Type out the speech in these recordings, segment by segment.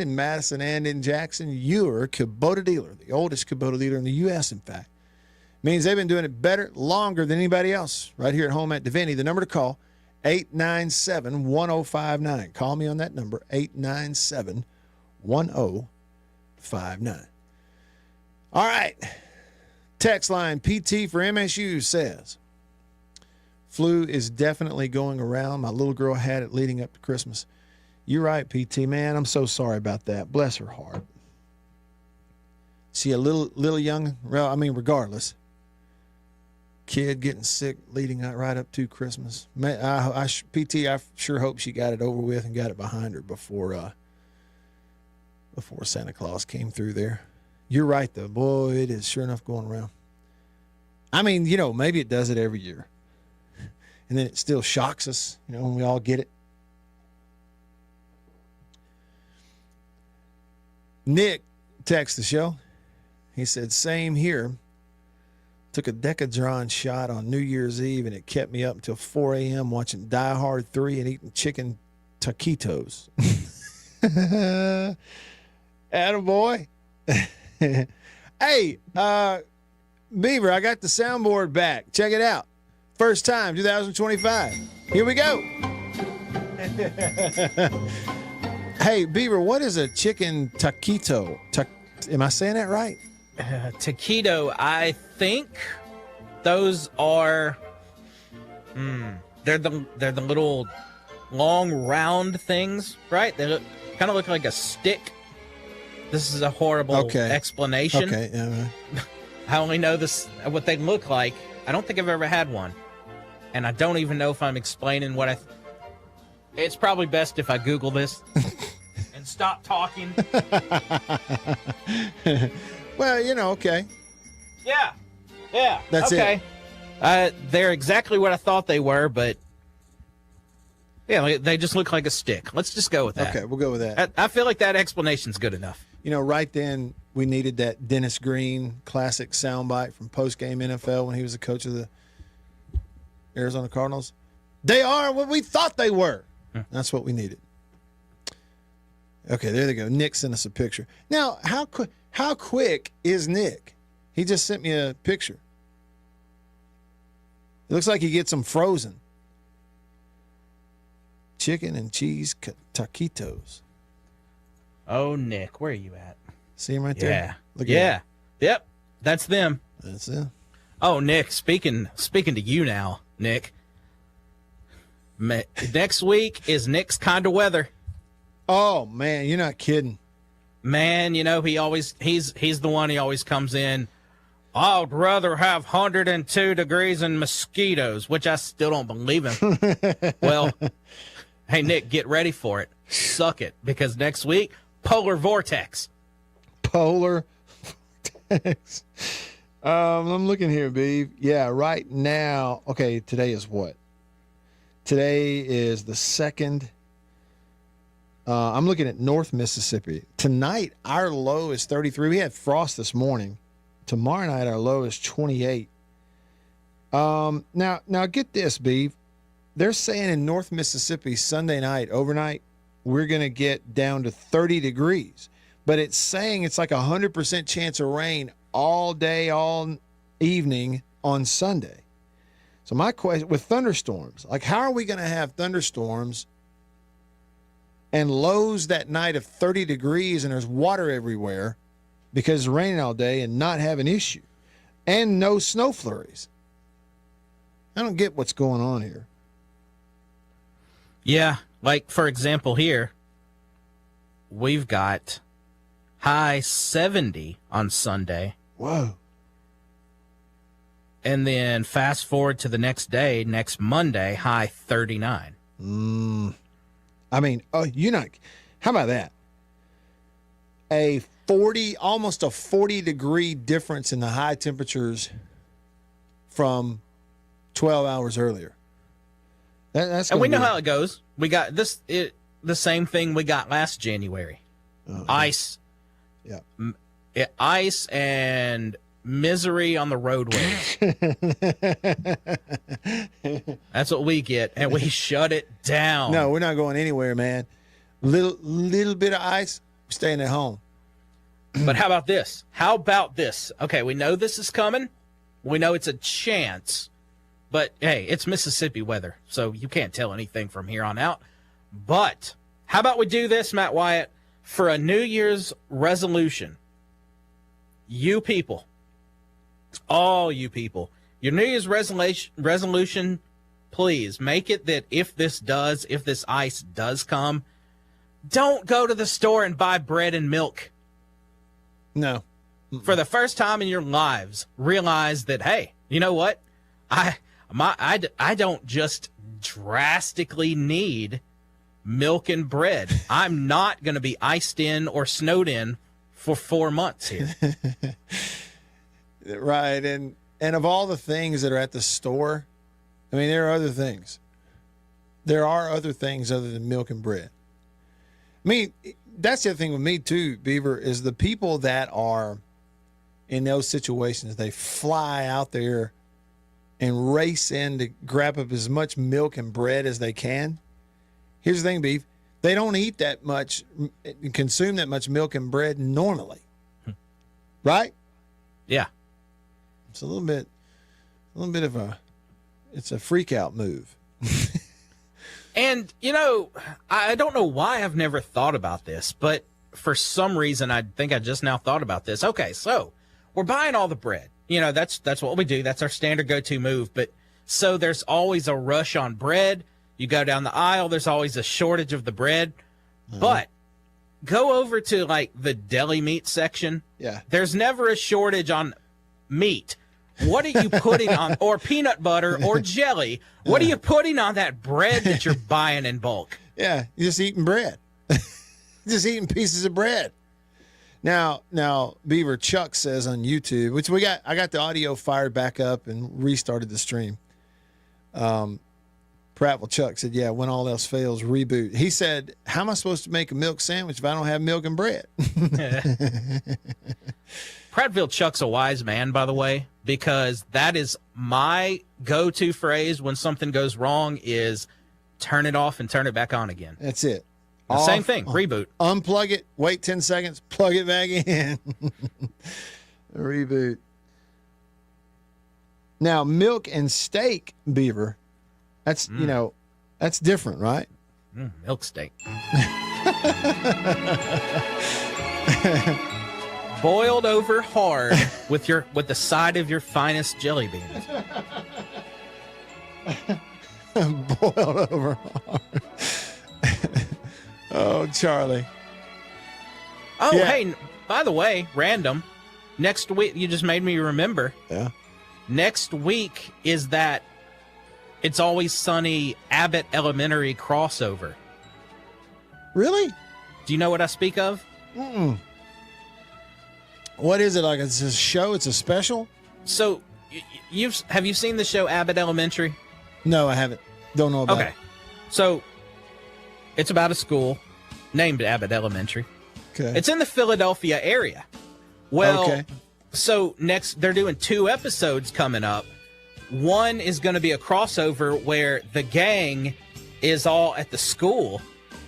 in Madison and in Jackson, you're Kubota dealer, the oldest Kubota dealer in the U.S., in fact. Means they've been doing it better, longer than anybody else right here at home at Divinity. The number to call, 897-1059. Call me on that number, 897-1059. All right. Text line PT for MSU says, flu is definitely going around. My little girl had it leading up to Christmas. You're right, PT, man. I'm so sorry about that. Bless her heart. See, a little young, well, I mean, regardless, kid getting sick leading right up to Christmas. PT, I sure hope she got it over with and got it behind her before Santa Claus came through there. You're right, though. Boy, it is sure enough going around. I mean, maybe it does it every year. And then it still shocks us, when we all get it. Nick texted the show. He said, same here. Took a Decadron shot on New Year's Eve, and it kept me up until 4 a.m. watching Die Hard 3 and eating chicken taquitos. Attaboy. Hey, Beaver, I got the soundboard back. Check it out. First time, 2025. Here we go. Hey, Beaver, what is a chicken taquito? Am I saying that right? Taquito, I think those are they're the little long round things, right? They kind of look like a stick. This is a horrible explanation. Okay, yeah. I only know what they look like. I don't think I've ever had one, and I don't even know if I'm explaining what it's probably best if I Google this and stop talking. Well, okay. Yeah. That's okay. They're exactly what I thought they were, but yeah, they just look like a stick. Let's just go with that. Okay, we'll go with that. I feel like that explanation's good enough. Right then we needed that Dennis Green classic soundbite from post-game NFL when he was the coach of the Arizona Cardinals. They are what we thought they were. That's what we needed. Okay, there they go. Nick sent us a picture. Now, how quick is Nick? He just sent me a picture. It looks like he gets them frozen. Chicken and cheese taquitos. Oh, Nick, where are you at? See him right there? Yeah. Look at him. Yep. That's them. That's it. Oh, Nick, speaking to you now, Nick. Next week is Nick's kind of weather. Oh, man, you're not kidding. Man, he's the one, he always comes in, I'd rather have 102 degrees and mosquitoes, which I still don't believe him. Well, hey, Nick, get ready for it. Suck it, because next week, polar vortex. Polar vortex. I'm looking here, Beav. Yeah, right now. Okay, today is what? Today is the 2nd. I'm looking at North Mississippi. Tonight, our low is 33. We had frost this morning. Tomorrow night, our low is 28. Now get this, Beav. They're saying in North Mississippi, Sunday night, overnight, we're going to get down to 30 degrees. But it's saying it's like 100% chance of rain all day, all evening on Sunday. So my question, with thunderstorms, like how are we going to have thunderstorms and lows that night of 30 degrees and there's water everywhere because it's raining all day and not have an issue and no snow flurries? I don't get what's going on here. Yeah, like for example here, we've got high 70 on Sunday. Whoa. And then fast forward to the next day, next Monday, high 39. I mean, how about that? Almost a 40-degree difference in the high temperatures from 12 hours earlier. That's and we know how it goes. We got the same thing we got last January. Ice. Yeah. Ice and misery on the roadways. That's what we get, and we shut it down. No, we're not going anywhere, man. Little bit of ice, staying at home. But how about this? How about this? Okay, we know this is coming. We know it's a chance. But, hey, it's Mississippi weather, so you can't tell anything from here on out. But how about we do this, Matt Wyatt, for a New Year's resolution? You people, all you people, your New Year's resolution, please make it that if this ice does come, don't go to the store and buy bread and milk. No. For the first time in your lives, realize that, hey, you know what? I don't just drastically need milk and bread. I'm not going to be iced in or snowed in for 4 months here. Right. And of all the things that are at the store, I mean, there are other things. There are other things other than milk and bread. I mean, that's the other thing with me too, Beaver, is the people that are in those situations, they fly out there and race in to grab up as much milk and bread as they can. Here's the thing, Beef. They don't eat that much, consume that much milk and bread normally. Right? Yeah. It's a little bit of it's a freak out move. And, you know, I don't know why I've never thought about this, but for some reason, I think I just now thought about this. Okay, so we're buying all the bread. You know, that's what we do. That's our standard go-to move. But so there's always a rush on bread. You go down the aisle, there's always a shortage of the bread. But go over to, like, the deli meat section. Yeah. There's never a shortage on meat. What are you putting on, or peanut butter or jelly? What are you putting on that bread that you're buying in bulk? Yeah, you're just eating bread. Just eating pieces of bread. Now, Beaver Chuck says on YouTube, which I got the audio fired back up and restarted the stream. Prattville Chuck said, yeah, when all else fails, reboot. He said, how am I supposed to make a milk sandwich if I don't have milk and bread? Prattville Chuck's a wise man, by the way, because that is my go-to phrase when something goes wrong is turn it off and turn it back on again. That's it. Same thing, reboot. Unplug it, wait 10 seconds, plug it back in. Reboot. Now, milk and steak, Beaver, that's, you know, that's different, right? Milk steak. Boiled over hard with the side of your finest jelly beans. Boiled over hard. Oh, Charlie. Oh, yeah. Hey, by the way, random. Next week, you just made me remember. Yeah. Next week is that It's Always Sunny Abbott Elementary crossover. Really? Do you know what I speak of? Mm-mm. What is it, like? It's a show? It's a special? So, have you seen the show Abbott Elementary? No, I haven't. Don't know about it. So, it's about a school named Abbott Elementary. Okay. It's in the Philadelphia area. Well, so next, they're doing 2 episodes coming up. One is going to be a crossover where the gang is all at the school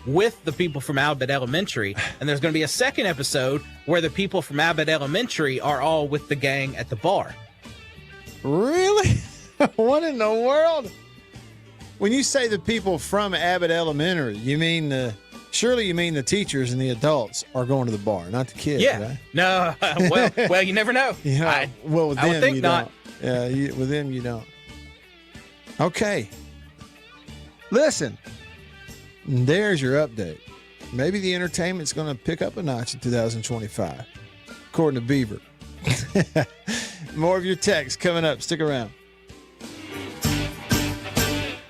with the people from Abbott Elementary. And there's going to be a second episode where the people from Abbott Elementary are all with the gang at the bar. Really? What in the world? When you say the people from Abbott Elementary, you mean surely you mean the teachers and the adults are going to the bar, not the kids, right? No. Well, you never know. Yeah. Well, with I would them, think you not. don't. Yeah, with them, you don't. Okay. Listen, there's your update. Maybe the entertainment's going to pick up a notch in 2025, according to Beaver. More of your texts coming up. Stick around.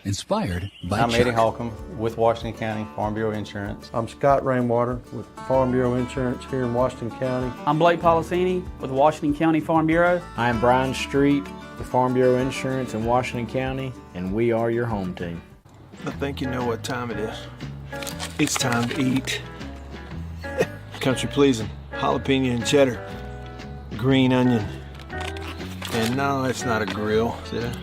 Inspired by I'm Eddie Chuck. Holcomb with Washington County Farm Bureau Insurance. I'm Scott Rainwater with Farm Bureau Insurance here in Washington County. I'm Blake Policini with Washington County Farm Bureau. I'm Brian Street with Farm Bureau Insurance in Washington County, and we are your home team. I think you know what time it is. It's time to eat. Country pleasing, jalapeno and cheddar, green onion. And no, it's not a grill, see that?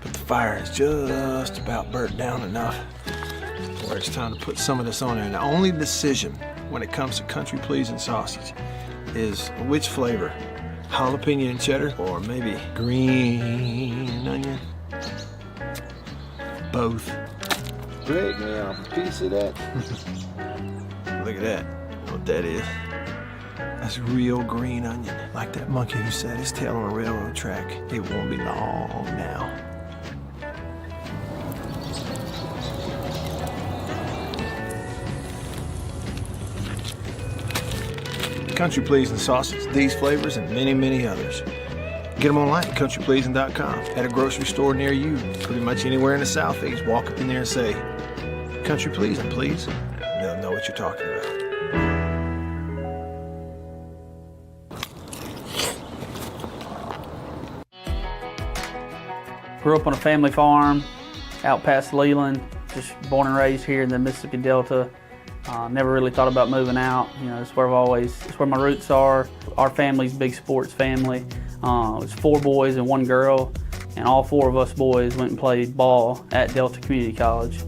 But the fire is just about burnt down enough where it's time to put some of this on there. And the only decision when it comes to country pleasing sausage is which flavor, jalapeno and cheddar, or maybe green onion. Both. Break me off a piece of that. Look at that. You know what that is? That's real green onion. Like that monkey who set his tail on a railroad track. It won't be long now. Country Pleasing sausage, these flavors, and many, many others. Get them online at countrypleasing.com. At a grocery store near you, pretty much anywhere in the Southeast. Walk up in there and say, Country Pleasing, please. They'll know what you're talking about. Grew up on a family farm out past Leland, just born and raised here in the Mississippi Delta. Never really thought about moving out. You know, it's where my roots are. Our family's a big sports family. It was 4 boys and 1 girl, and all 4 of us boys went and played ball at Delta Community College.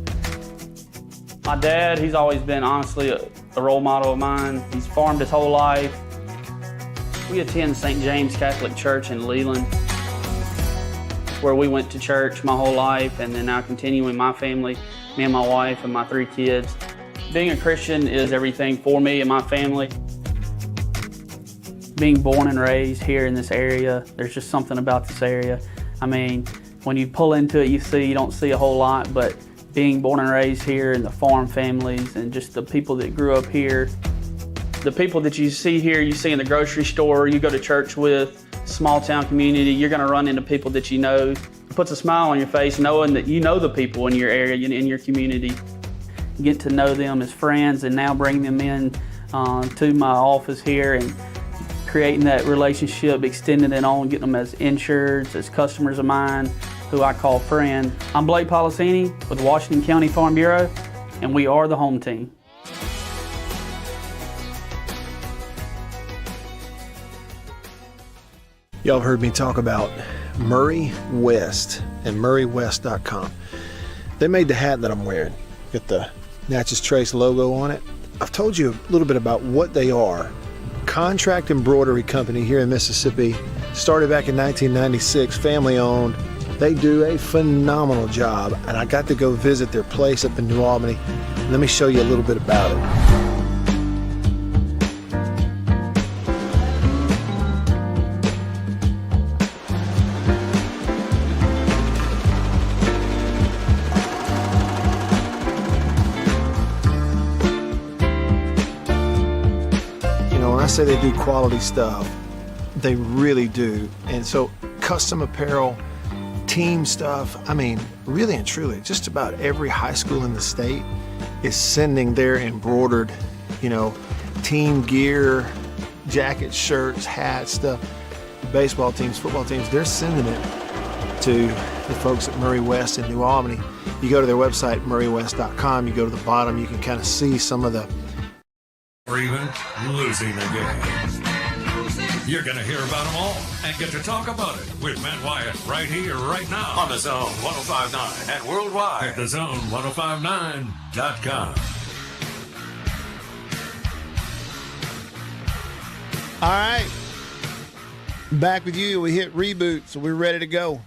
My dad, he's always been honestly a role model of mine. He's farmed his whole life. We attend St. James Catholic Church in Leland, where we went to church my whole life, and then now continuing my family, me and my wife and my 3 kids. Being a Christian is everything for me and my family. Being born and raised here in this area, there's just something about this area. I mean, when you pull into it, you don't see a whole lot, but being born and raised here and the farm families and just the people that grew up here, the people that you see here, you see in the grocery store, you go to church with, small town community, you're gonna run into people that you know. It puts a smile on your face knowing that you know the people in your area, in your community. Get to know them as friends and now bring them in to my office here and creating that relationship, extending it on, getting them as insureds, as customers of mine, who I call friend. I'm Blake Policini with Washington County Farm Bureau, and we are the home team. Y'all have heard me talk about Murray West and murraywest.com. They made the hat that I'm wearing. Got the Natchez Trace logo on it. I've told you a little bit about what they are. Contract embroidery company here in Mississippi. Started back in 1996, family owned. They do a phenomenal job, and I got to go visit their place up in New Albany. Let me show you a little bit about it. I say they do quality stuff. They really do. And so custom apparel, team stuff, I mean, really and truly, just about every high school in the state is sending their embroidered, team gear, jackets, shirts, hats, stuff. Baseball teams, football teams, they're sending it to the folks at Murray West in New Albany. You go to their website, murraywest.com, you go to the bottom, you can kind of see some of the or even losing a game. You're going to hear about them all and get to talk about it with Matt Wyatt right here, right now on the Zone 105.9 and worldwide at thezone1059.com. All right. Back with you. We hit reboot, so we're ready to go.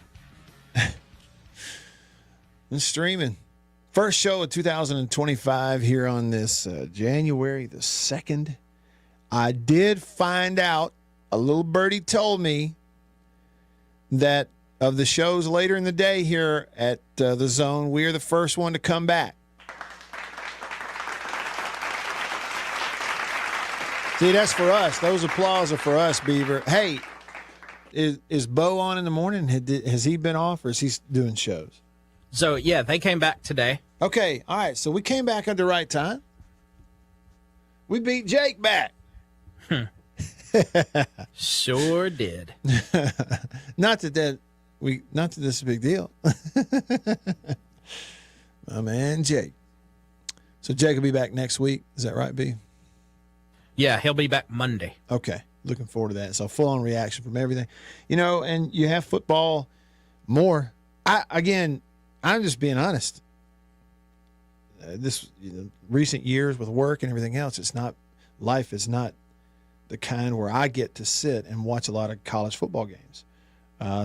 And streaming. First show of 2025 here on this January the 2nd. I did find out, a little birdie told me, that of the shows later in the day here at the Zone, we are the first one to come back. See, that's for us. Those applause are for us, Beaver. Hey, is Bo on in the morning? Has he been off, or is he doing shows? So, yeah, they came back today. Okay, all right. So we came back at the right time. We beat Jake back. Sure did. Not that this is a big deal. My man Jake. So Jake will be back next week. Is that right, B? Yeah, he'll be back Monday. Okay, looking forward to that. So full-on reaction from everything. And you have football more. I'm just being honest. recent years with work and everything else, life is not the kind where I get to sit and watch a lot of college football games.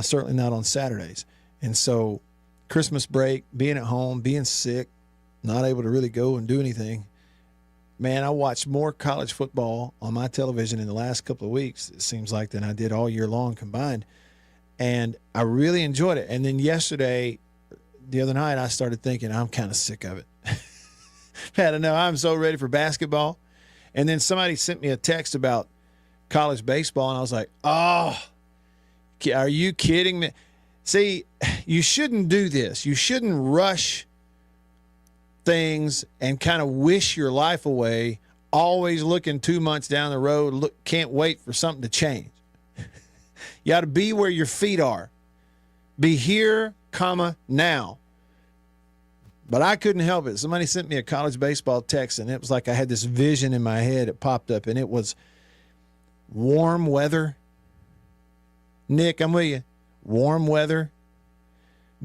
Certainly not on Saturdays. And so Christmas break, being at home, being sick, not able to really go and do anything. Man, I watched more college football on my television in the last couple of weeks, it seems like, than I did all year long combined. And I really enjoyed it. And then the other night, I started thinking, I'm kind of sick of it. I don't know. I'm so ready for basketball. And then somebody sent me a text about college baseball, and I was like, oh, are you kidding me? See, you shouldn't do this. You shouldn't rush things and kind of wish your life away, always looking 2 months down the road, can't wait for something to change. You got to be where your feet are. Be here, now. But I couldn't help it. Somebody sent me a college baseball text, and it was like I had this vision in my head. It popped up, and it was warm weather. Nick, I'm with you. Warm weather,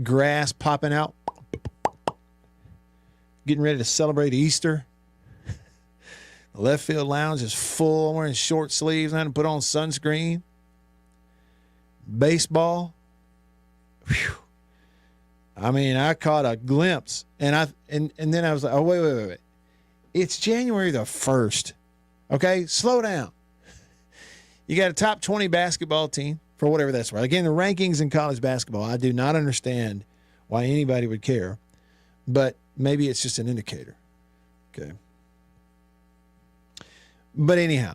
grass popping out, getting ready to celebrate Easter. The left field lounge is full. I'm wearing short sleeves. I had to put on sunscreen. Baseball. Whew. I mean, I caught a glimpse, and then I was like, oh, wait. It's January the 1st. Okay, slow down. You got a top 20 basketball team for whatever that's worth. Again, the rankings in college basketball, I do not understand why anybody would care, but maybe it's just an indicator. Okay. But anyhow,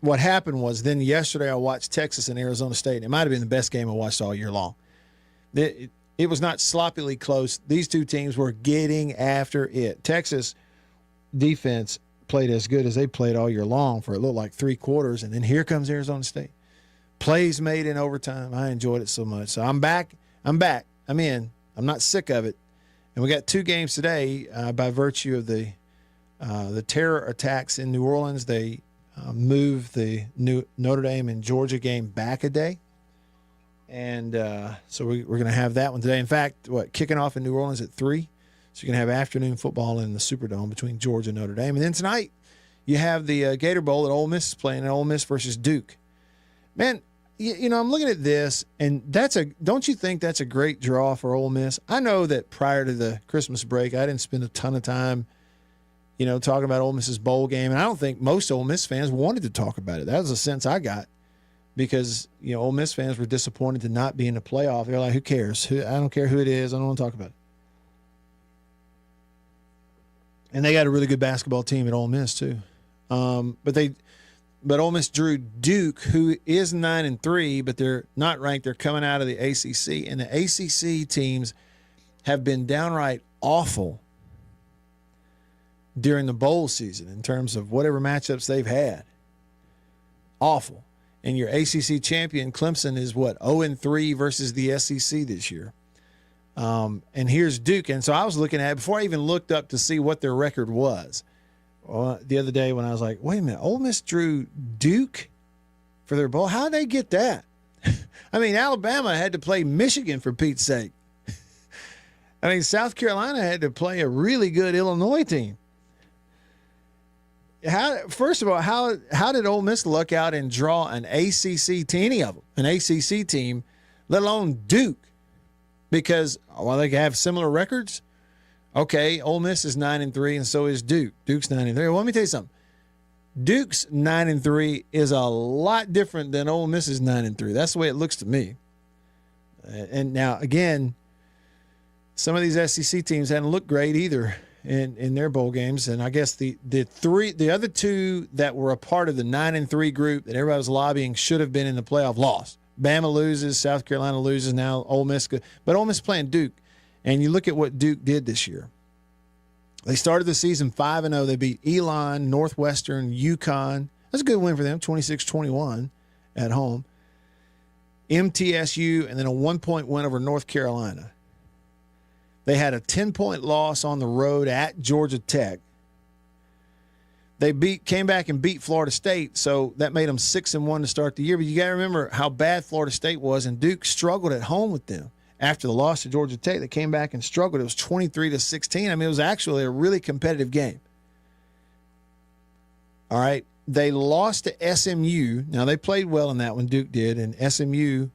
what happened was then yesterday I watched Texas and Arizona State, and it might have been the best game I watched all year long. It was not sloppily close. These two teams were getting after it. Texas defense played as good as they played all year long for it looked like 3 quarters, and then here comes Arizona State. Plays made in overtime. I enjoyed it so much. So I'm back. I'm in. I'm not sick of it. And we got 2 games today by virtue of the terror attacks in New Orleans. They moved the Notre Dame and Georgia game back a day. And so we're going to have that one today. In fact, kicking off in New Orleans at 3. So you're going to have afternoon football in the Superdome between Georgia and Notre Dame. And then tonight you have the Gator Bowl that Ole Miss is playing, Ole Miss versus Duke. Man, I'm looking at this, and don't you think that's a great draw for Ole Miss? I know that prior to the Christmas break, I didn't spend a ton of time, talking about Ole Miss's bowl game, and I don't think most Ole Miss fans wanted to talk about it. That was the sense I got because, Ole Miss fans were disappointed to not be in the playoff. They're like, who cares? I don't care who it is. I don't want to talk about it. And they got a really good basketball team at Ole Miss too. But Ole Miss drew Duke, who is 9-3, but they're not ranked. They're coming out of the ACC, and the ACC teams have been downright awful during the bowl season in terms of whatever matchups they've had. Awful. And your ACC champion, Clemson, is 0-3 versus the SEC this year. And here's Duke. And so I was looking at it before I even looked up to see what their record was. The other day when I was like, wait a minute, Ole Miss drew Duke for their bowl? How did they get that? I mean, Alabama had to play Michigan for Pete's sake. I mean, South Carolina had to play a really good Illinois team. First of all, how did Ole Miss luck out and draw an ACC to any of them, an ACC team, let alone Duke? Because while they have similar records, okay, Ole Miss is 9-3, and so is Duke. Duke's 9-3. Well, let me tell you something. Duke's 9-3 is a lot different than Ole Miss's 9-3. That's the way it looks to me. And now, again, some of these SEC teams hadn't looked great either in their bowl games. And I guess the other 2 that were a part of the 9-3 group that everybody was lobbying should have been in the playoff lost. Bama loses, South Carolina loses, now Ole Miss. But Ole Miss playing Duke. And you look at what Duke did this year. They started the season 5-0. They beat Elon, Northwestern, UConn. That's a good win for them, 26-21 at home. MTSU, and then a 1-point win over North Carolina. They had a 10-point loss on the road at Georgia Tech. They came back and beat Florida State, so that made them 6-1 to start the year. But you got to remember how bad Florida State was, and Duke struggled at home with them. after the loss to Georgia Tech. They came back and struggled. It was 23-16. I mean, it was actually a really competitive game. All right. They lost to SMU. Now, they played well in that one, Duke did, and SMU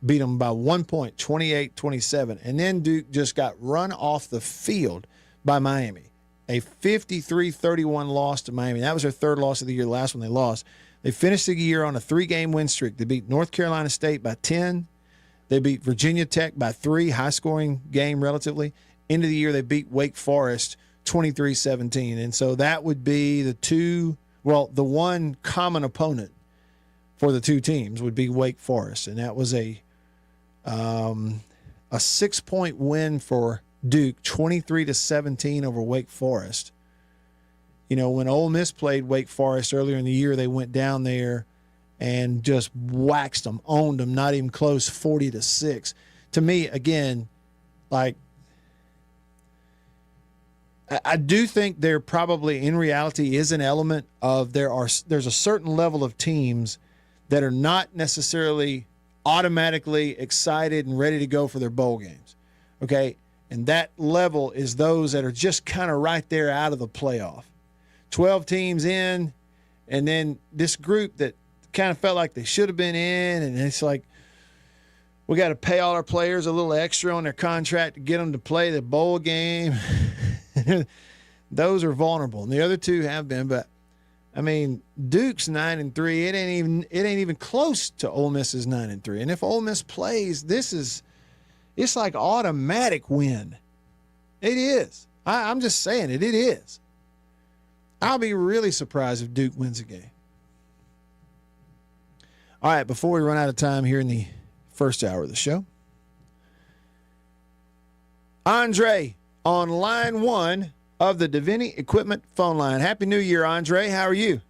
beat them by 1 point, 28-27. And then Duke just got run off the field by Miami. A 53-31 loss to Miami. That was their third loss of the year. The last one they lost. They finished the year on a 3-game win streak. They beat North Carolina State by 10. They beat Virginia Tech by 3, high-scoring game relatively. End of the year, they beat Wake Forest 23-17. And so that would be the one common opponent for the two teams would be Wake Forest. And that was a 6-point win for Duke, 23-17 over Wake Forest. You know, when Ole Miss played Wake Forest earlier in the year, they went down there and just waxed them, owned them, not even close, 40-6. To me, again, like, I do think there probably in reality is an element of there's a certain level of teams that are not necessarily automatically excited and ready to go for their bowl games. Okay? And that level is those that are just kind of right there out of the playoff. 12 teams in, and then this group that kind of felt like they should have been in, and it's like we got to pay all our players a little extra on their contract to get them to play the bowl game. Those are vulnerable, and the other two have been. But I mean, Duke's 9-3. It ain't even close to Ole Miss's 9-3. And if Ole Miss plays, it's like automatic win. It is. I'm just saying it. It is. I'll be really surprised if Duke wins a game. All right, before we run out of time here in the first hour of the show, Andre on line 1 of the Davini Equipment phone line. Happy New Year, Andre. How are you?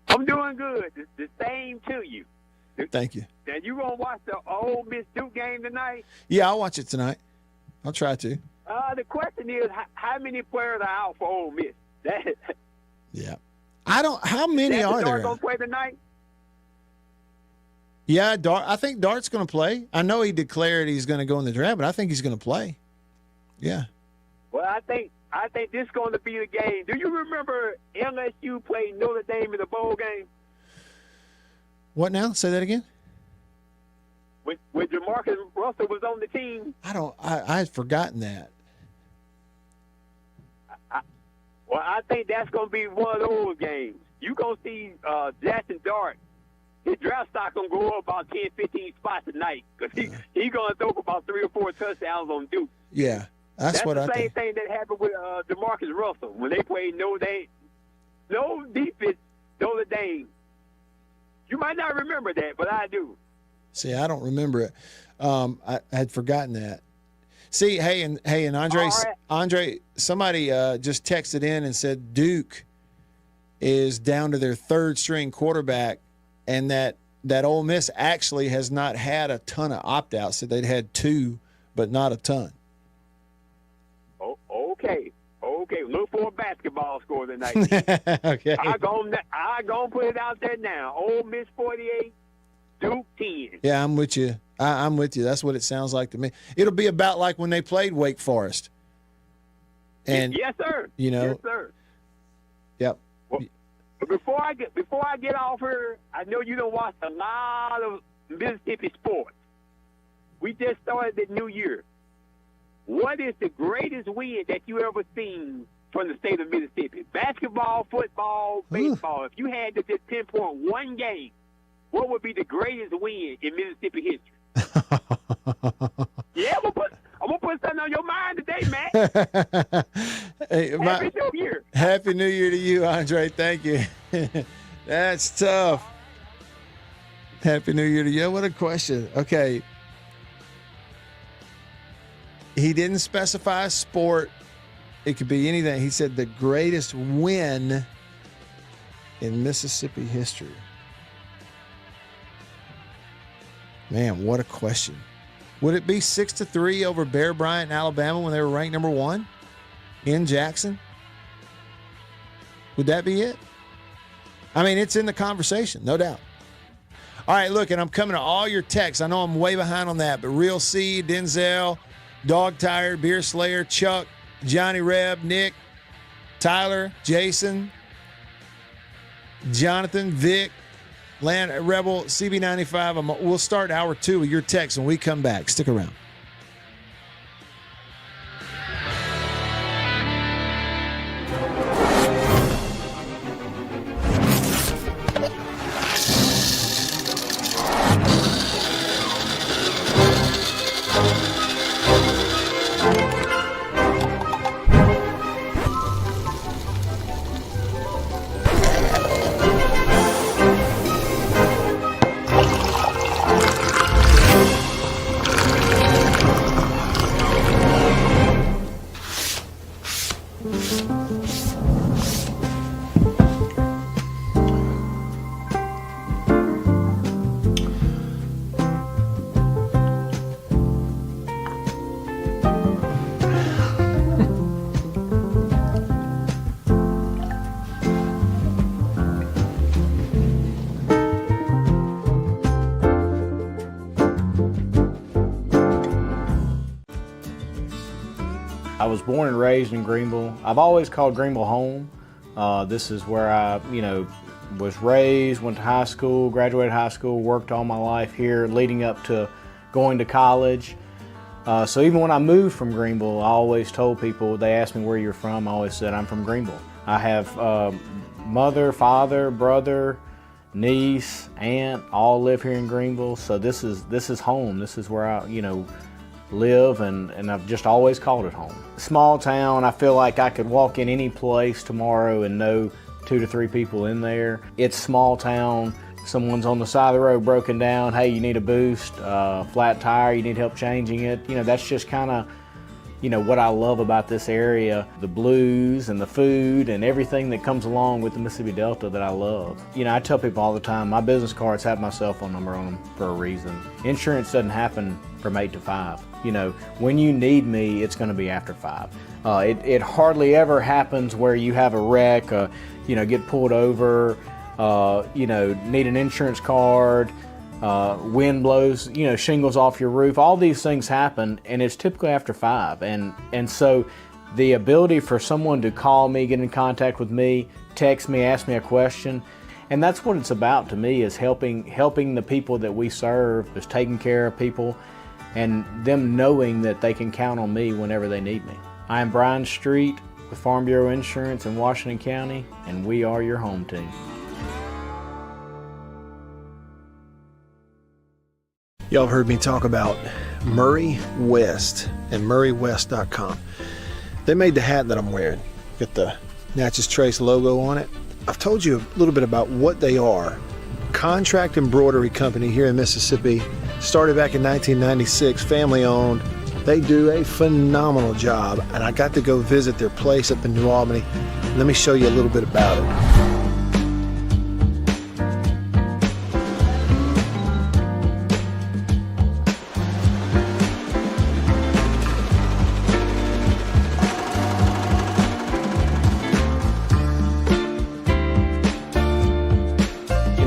I'm doing good. The same to you. Thank you. Now, you going to watch the Ole Miss Duke game tonight? Yeah, I'll watch it tonight. I'll try to. The question is, how many players are out for Ole Miss? Yeah. How many are there? Dart going to play tonight? Yeah, I think Dart's going to play. I know he declared he's going to go in the draft, but I think he's going to play. Yeah. Well, I think this is going to be the game. Do you remember LSU played Notre Dame in the bowl game? What now? Say that again? When Jamarcus Russell was on the team? I had forgotten that. I think that's going to be one of those games. You're going to see Jackson Dart. His draft stock going to go up about 10, 15 spots tonight because he's going to throw about 3 or 4 touchdowns on Duke. Yeah, that's what I think. That's the same thing that happened with DeMarcus Russell when they played no defense, Notre Dame. You might not remember that, but I do. See, I don't remember it. I had forgotten that. See, hey, and Andre, right. Andre, somebody just texted in and said Duke is down to their 3rd string quarterback, and that Ole Miss actually has not had a ton of opt-outs. So they'd had 2, but not a ton. Oh, okay. Look for a basketball score tonight. Okay. I'm gonna put it out there now. Ole Miss 48, Duke 10. Yeah, I'm with you. I'm with you. That's what it sounds like to me. It'll be about like when they played Wake Forest. And yes, sir. Yes, sir. Yep. Well, before I get off here, I know you don't watch a lot of Mississippi sports. We just started the new year. What is the greatest win that you ever seen from the state of Mississippi? Basketball, football, baseball. If you had to just pinpoint one game, what would be the greatest win in Mississippi history? Yeah, I'm gonna put something on your mind today, man. Hey, Happy New Year. Happy New Year to you, Andre. Thank you. That's tough. Happy New Year to you. What a question. Okay. He didn't specify a sport. It could be anything. He said the greatest win in Mississippi history. Man, what a question. Would it be 6-3 over Bear Bryant in Alabama when they were ranked number 1 in Jackson? Would that be it? I mean, it's in the conversation, no doubt. All right, look, and I'm coming to all your texts. I know I'm way behind on that, but Real C, Denzel, Dog Tired, Beer Slayer, Chuck, Johnny Reb, Nick, Tyler, Jason, Jonathan, Vic, Land Rebel, CB95. We'll start hour 2 with your text when we come back. Stick around. I was born and raised in Greenville. I've always called Greenville home. This is where I, was raised, went to high school, graduated high school, worked all my life here leading up to going to college. So even when I moved from Greenville, I always told people, they asked me where you're from, I always said I'm from Greenville. I have mother, father, brother, niece, aunt, all live here in Greenville. So this is home. This is where I, live, and I've just always called it home. Small town, I feel like I could walk in any place tomorrow and know 2 to 3 people in there. It's small town. Someone's on the side of the road broken down, hey, you need a boost, flat tire, you need help changing it. That's just kind of, what I love about this area, the blues and the food and everything that comes along with the Mississippi Delta that I love. I tell people all the time, my business cards have my cell phone number on them for a reason. Insurance doesn't happen from 8 to 5. When you need me, it's going to be after 5. It hardly ever happens where you have a wreck, get pulled over, need an insurance card, wind blows, shingles off your roof. All these things happen, and it's typically after 5. And so the ability for someone to call me, get in contact with me, text me, ask me a question, and that's what it's about to me, is helping the people that we serve, is taking care of people, and them knowing that they can count on me whenever they need me. I am Brian Street with Farm Bureau Insurance in Washington County, and we are your home team. Y'all have heard me talk about Murray West and MurrayWest.com. They made the hat that I'm wearing. Got the Natchez Trace logo on it. I've told you a little bit about what they are. Contract embroidery company here in Mississippi. Started back in 1996, family owned. They do a phenomenal job, and I got to go visit their place up in New Albany. Let me show you a little bit about it.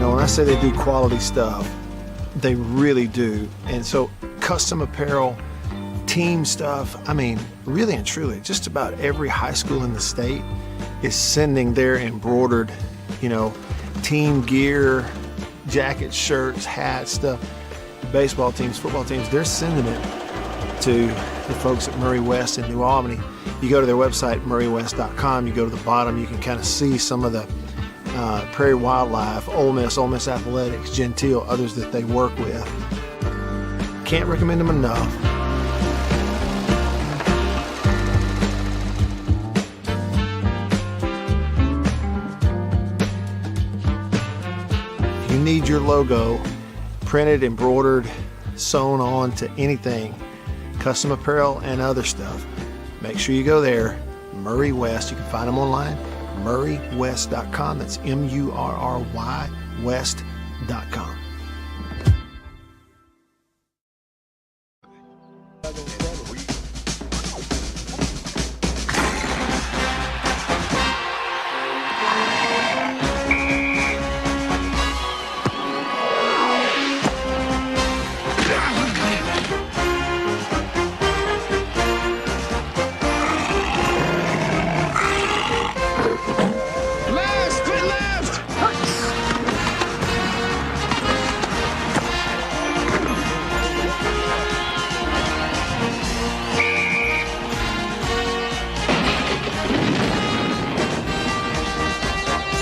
When I say they do quality stuff, they really do. And so custom apparel, team stuff, really and truly, just about every high school in the state is sending their embroidered, team gear, jackets, shirts, hats, stuff. Baseball teams, football teams, they're sending it to the folks at Murray West in New Albany. You go to their website, MurrayWest.com, you go to the bottom, you can kind of see some of the Prairie Wildlife, Ole Miss Athletics, Gentile, others that they work with. Can't recommend them enough. If you need your logo printed, embroidered, sewn on to anything, custom apparel and other stuff, make sure you go there. Murray West, you can find them online. MurrayWest.com. That's MURRY West.com.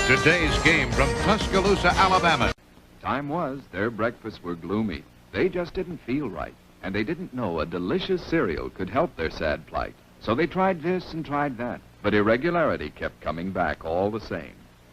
Today's game from Tuscaloosa, Alabama. Time was, their breakfasts were gloomy. They just didn't feel right, and they didn't know a delicious cereal could help their sad plight. So they tried this and tried that, but irregularity kept coming back all the same.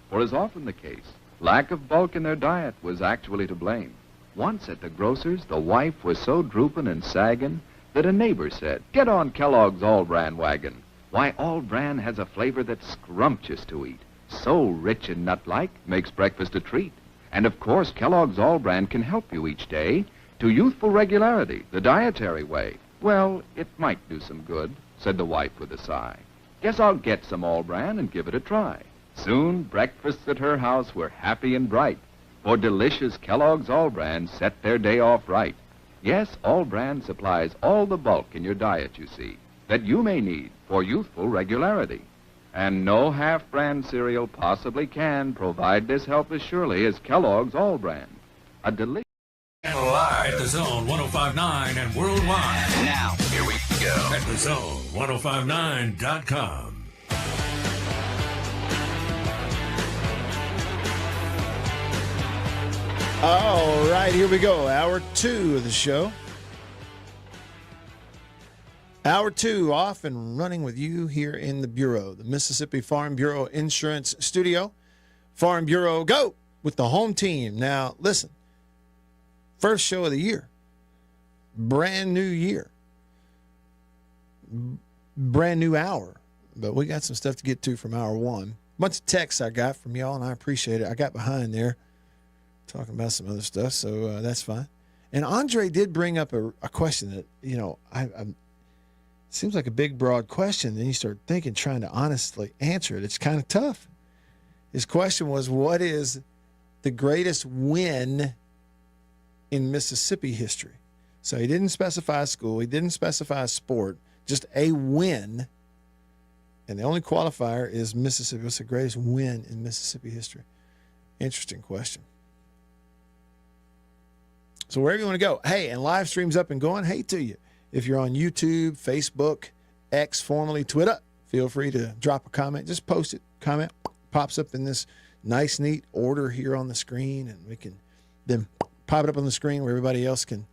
For as often the case, lack of bulk in their diet was actually to blame. Once at the grocer's, the wife was so drooping and sagging that a neighbor said, "Get on Kellogg's All-Bran wagon. Why, All-Bran has a flavor that's scrumptious to eat. So rich and nut-like, makes breakfast a treat. And of course, Kellogg's All-Bran can help you each day to youthful regularity, the dietary way." "Well, it might do some good," said the wife with a sigh. "Guess I'll get some All-Bran and give it a try." Soon, breakfasts at her house were happy and bright, for delicious Kellogg's All-Bran set their day off right. Yes, All-Bran supplies all the bulk in your diet, you see, that you may need for youthful regularity. And no half-brand cereal possibly can provide this help as surely as Kellogg's All-Bran. A delicious... And live at the Zone 105.9 and worldwide. Now, here we go. At the Zone 105.9.com. All right, here we go. Hour 2 of the show. Hour 2 off and running with you here in the Bureau, the Mississippi Farm Bureau Insurance Studio. Farm Bureau, go with the home team. Now, listen, first show of the year, brand new year, brand new hour, but we got some stuff to get to from hour 1. Bunch of texts I got from y'all, and I appreciate it. I got behind there talking about some other stuff, so that's fine. And Andre did bring up a question that, you know, seems like a big, broad question. Then you start thinking, trying to honestly answer it. It's kind of tough. His question was, what is the greatest win in Mississippi history? So he didn't specify a school. He didn't specify a sport, just a win. And the only qualifier is Mississippi. What's the greatest win in Mississippi history? Interesting question. So wherever you want to go. Hey, and live stream's up and going. Hey to you. If you're on YouTube, Facebook, X, formerly Twitter, feel free to drop a comment. Just post it. Comment pops up in this nice, neat order here on the screen, and we can then pop it up on the screen where everybody else can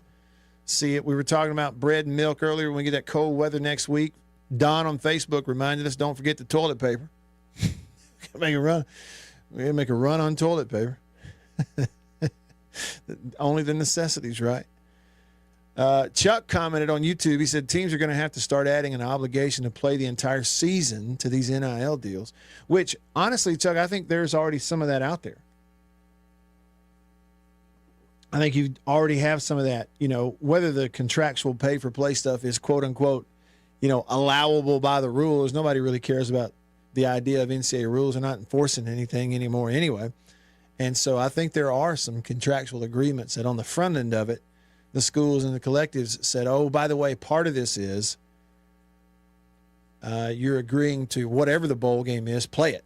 see it. We were talking about bread and milk earlier when we get that cold weather next week. Don on Facebook reminded us, don't forget the toilet paper. Make a run. We're going to make a run on toilet paper. Only the necessities, right? Chuck commented on YouTube. He said teams are going to have to start adding an obligation to play the entire season to these NIL deals, which honestly, Chuck, I think there's already some of that out there. I think you already have some of that, you know, whether the contractual pay for play stuff is quote unquote, you know, allowable by the rules. Nobody really cares about the idea of NCAA rules. They're not enforcing anything anymore anyway. And so I think there are some contractual agreements that on the front end of it, the schools and the collectives said, oh, by the way, part of this is you're agreeing to whatever the bowl game is, play it.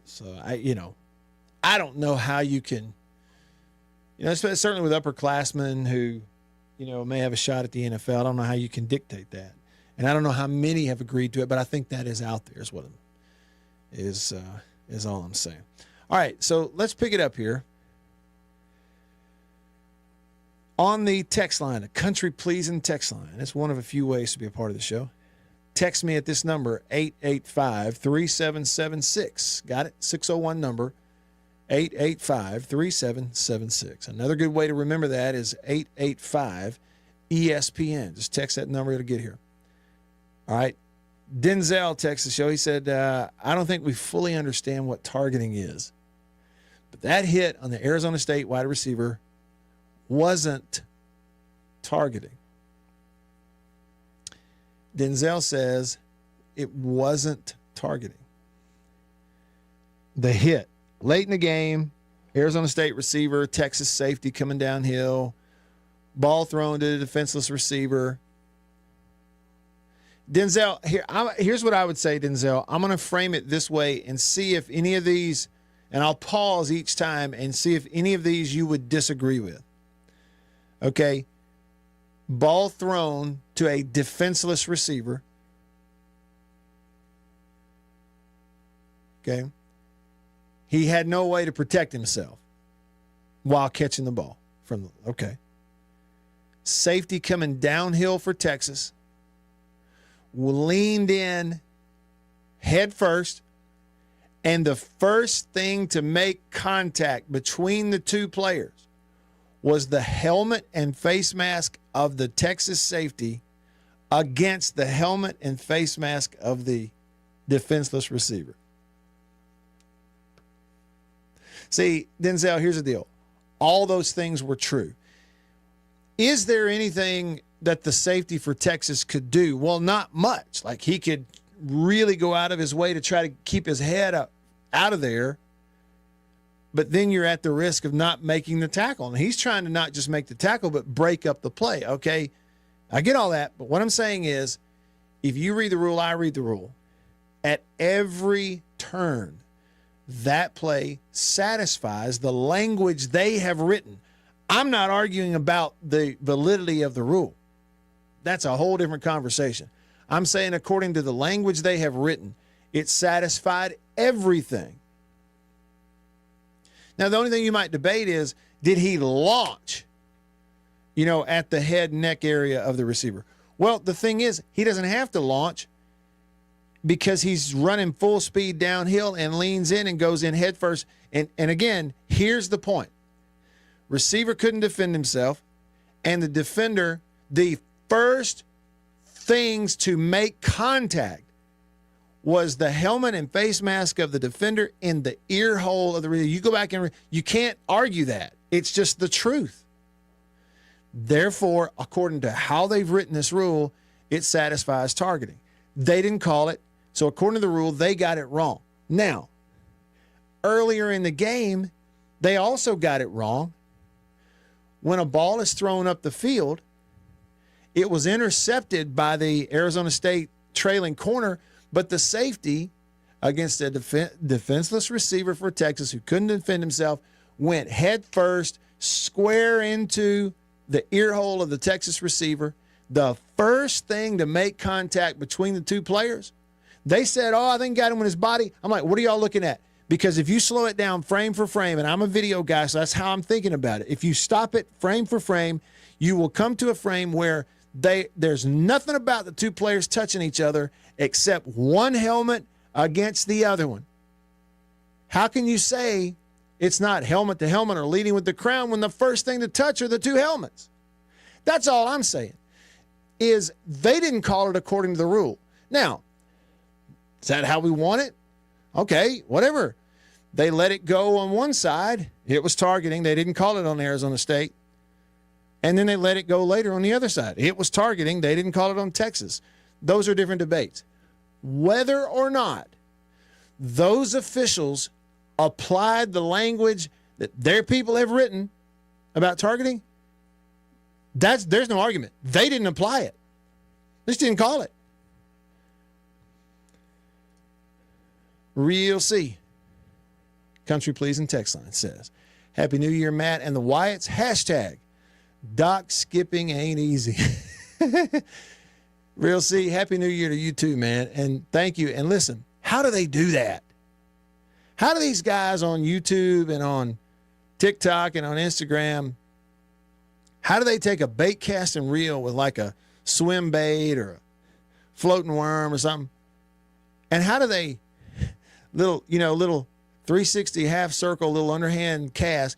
So, I don't know how you can, certainly with upperclassmen who, may have a shot at the NFL, I don't know how you can dictate that. And I don't know how many have agreed to it, but I think that is out there is all I'm saying. All right, so let's pick it up here. On the text line, a country-pleasing text line. It's one of a few ways to be a part of the show. Text me at this number, 885-3776. Got it? 601 number, 885-3776. Another good way to remember that is 885-ESPN. Just text that number, it'll get here. All right. Denzel texted the show. He said, I don't think we fully understand what targeting is. But that hit on the Arizona State wide receiver wasn't targeting. Denzel says it wasn't targeting. The hit late in the game, Arizona State receiver, Texas safety coming downhill, ball thrown to the defenseless receiver. Denzel, here's what I would say, Denzel. I'm going to frame it this way and see if any of these, and I'll pause each time and see if any of these you would disagree with. Okay, ball thrown to a defenseless receiver. Okay, He had no way to protect himself while catching the ball from the, okay. Safety coming downhill for Texas, leaned in head first, and the first thing to make contact between the two players was the helmet and face mask of the Texas safety against the helmet and face mask of the defenseless receiver. See, Denzel, here's the deal. All those things were true. Is there anything that the safety for Texas could do? Well, not much. Like, he could really go out of his way to try to keep his head up out of there, but then you're at the risk of not making the tackle. And he's trying to not just make the tackle, but break up the play. Okay, I get all that, but what I'm saying is, if you read the rule, I read the rule. At every turn, that play satisfies the language they have written. I'm not arguing about the validity of the rule. That's a whole different conversation. I'm saying according to the language they have written, it satisfied everything. Now, the only thing you might debate is, did he launch, at the head and neck area of the receiver? Well, the thing is, he doesn't have to launch because he's running full speed downhill and leans in and goes in head first. And again, here's the point. Receiver couldn't defend himself, and the defender, the first things to make contact was the helmet and face mask of the defender in the ear hole of the receiver. You go back and you can't argue that. It's just the truth. Therefore, according to how they've written this rule, it satisfies targeting. They didn't call it, so according to the rule, they got it wrong. Now, earlier in the game, they also got it wrong. When a ball is thrown up the field, it was intercepted by the Arizona State trailing corner, but the safety against a defenseless receiver for Texas who couldn't defend himself went head first, square into the ear hole of the Texas receiver. The first thing to make contact between the two players, they said, I think got him with his body. I'm like, what are y'all looking at? Because if you slow it down frame for frame, and I'm a video guy, so that's how I'm thinking about it. If you stop it frame for frame, you will come to a frame where there's nothing about the two players touching each other except one helmet against the other one. How can you say it's not helmet to helmet or leading with the crown when the first thing to touch are the two helmets? That's all I'm saying, is they didn't call it according to the rule. Now, is that how we want it? Okay, whatever. They let it go on one side. It was targeting. They didn't call it on Arizona State. And then they let it go later on the other side. It was targeting. They didn't call it on Texas. Those are different debates. Whether or not those officials applied the language that their people have written about targeting, there's no argument. They didn't apply it. They just didn't call it. Real C. Country Pleasing text line says, Happy New Year, Matt and the Wyatts. Hashtag Doc skipping ain't easy. Real C, Happy New Year to you too, man. And thank you. And listen, how do they do that? How do these guys on YouTube and on TikTok and on Instagram, how do they take a bait casting reel with like a swim bait or a floating worm or something? And how do they little 360 half circle, little underhand cast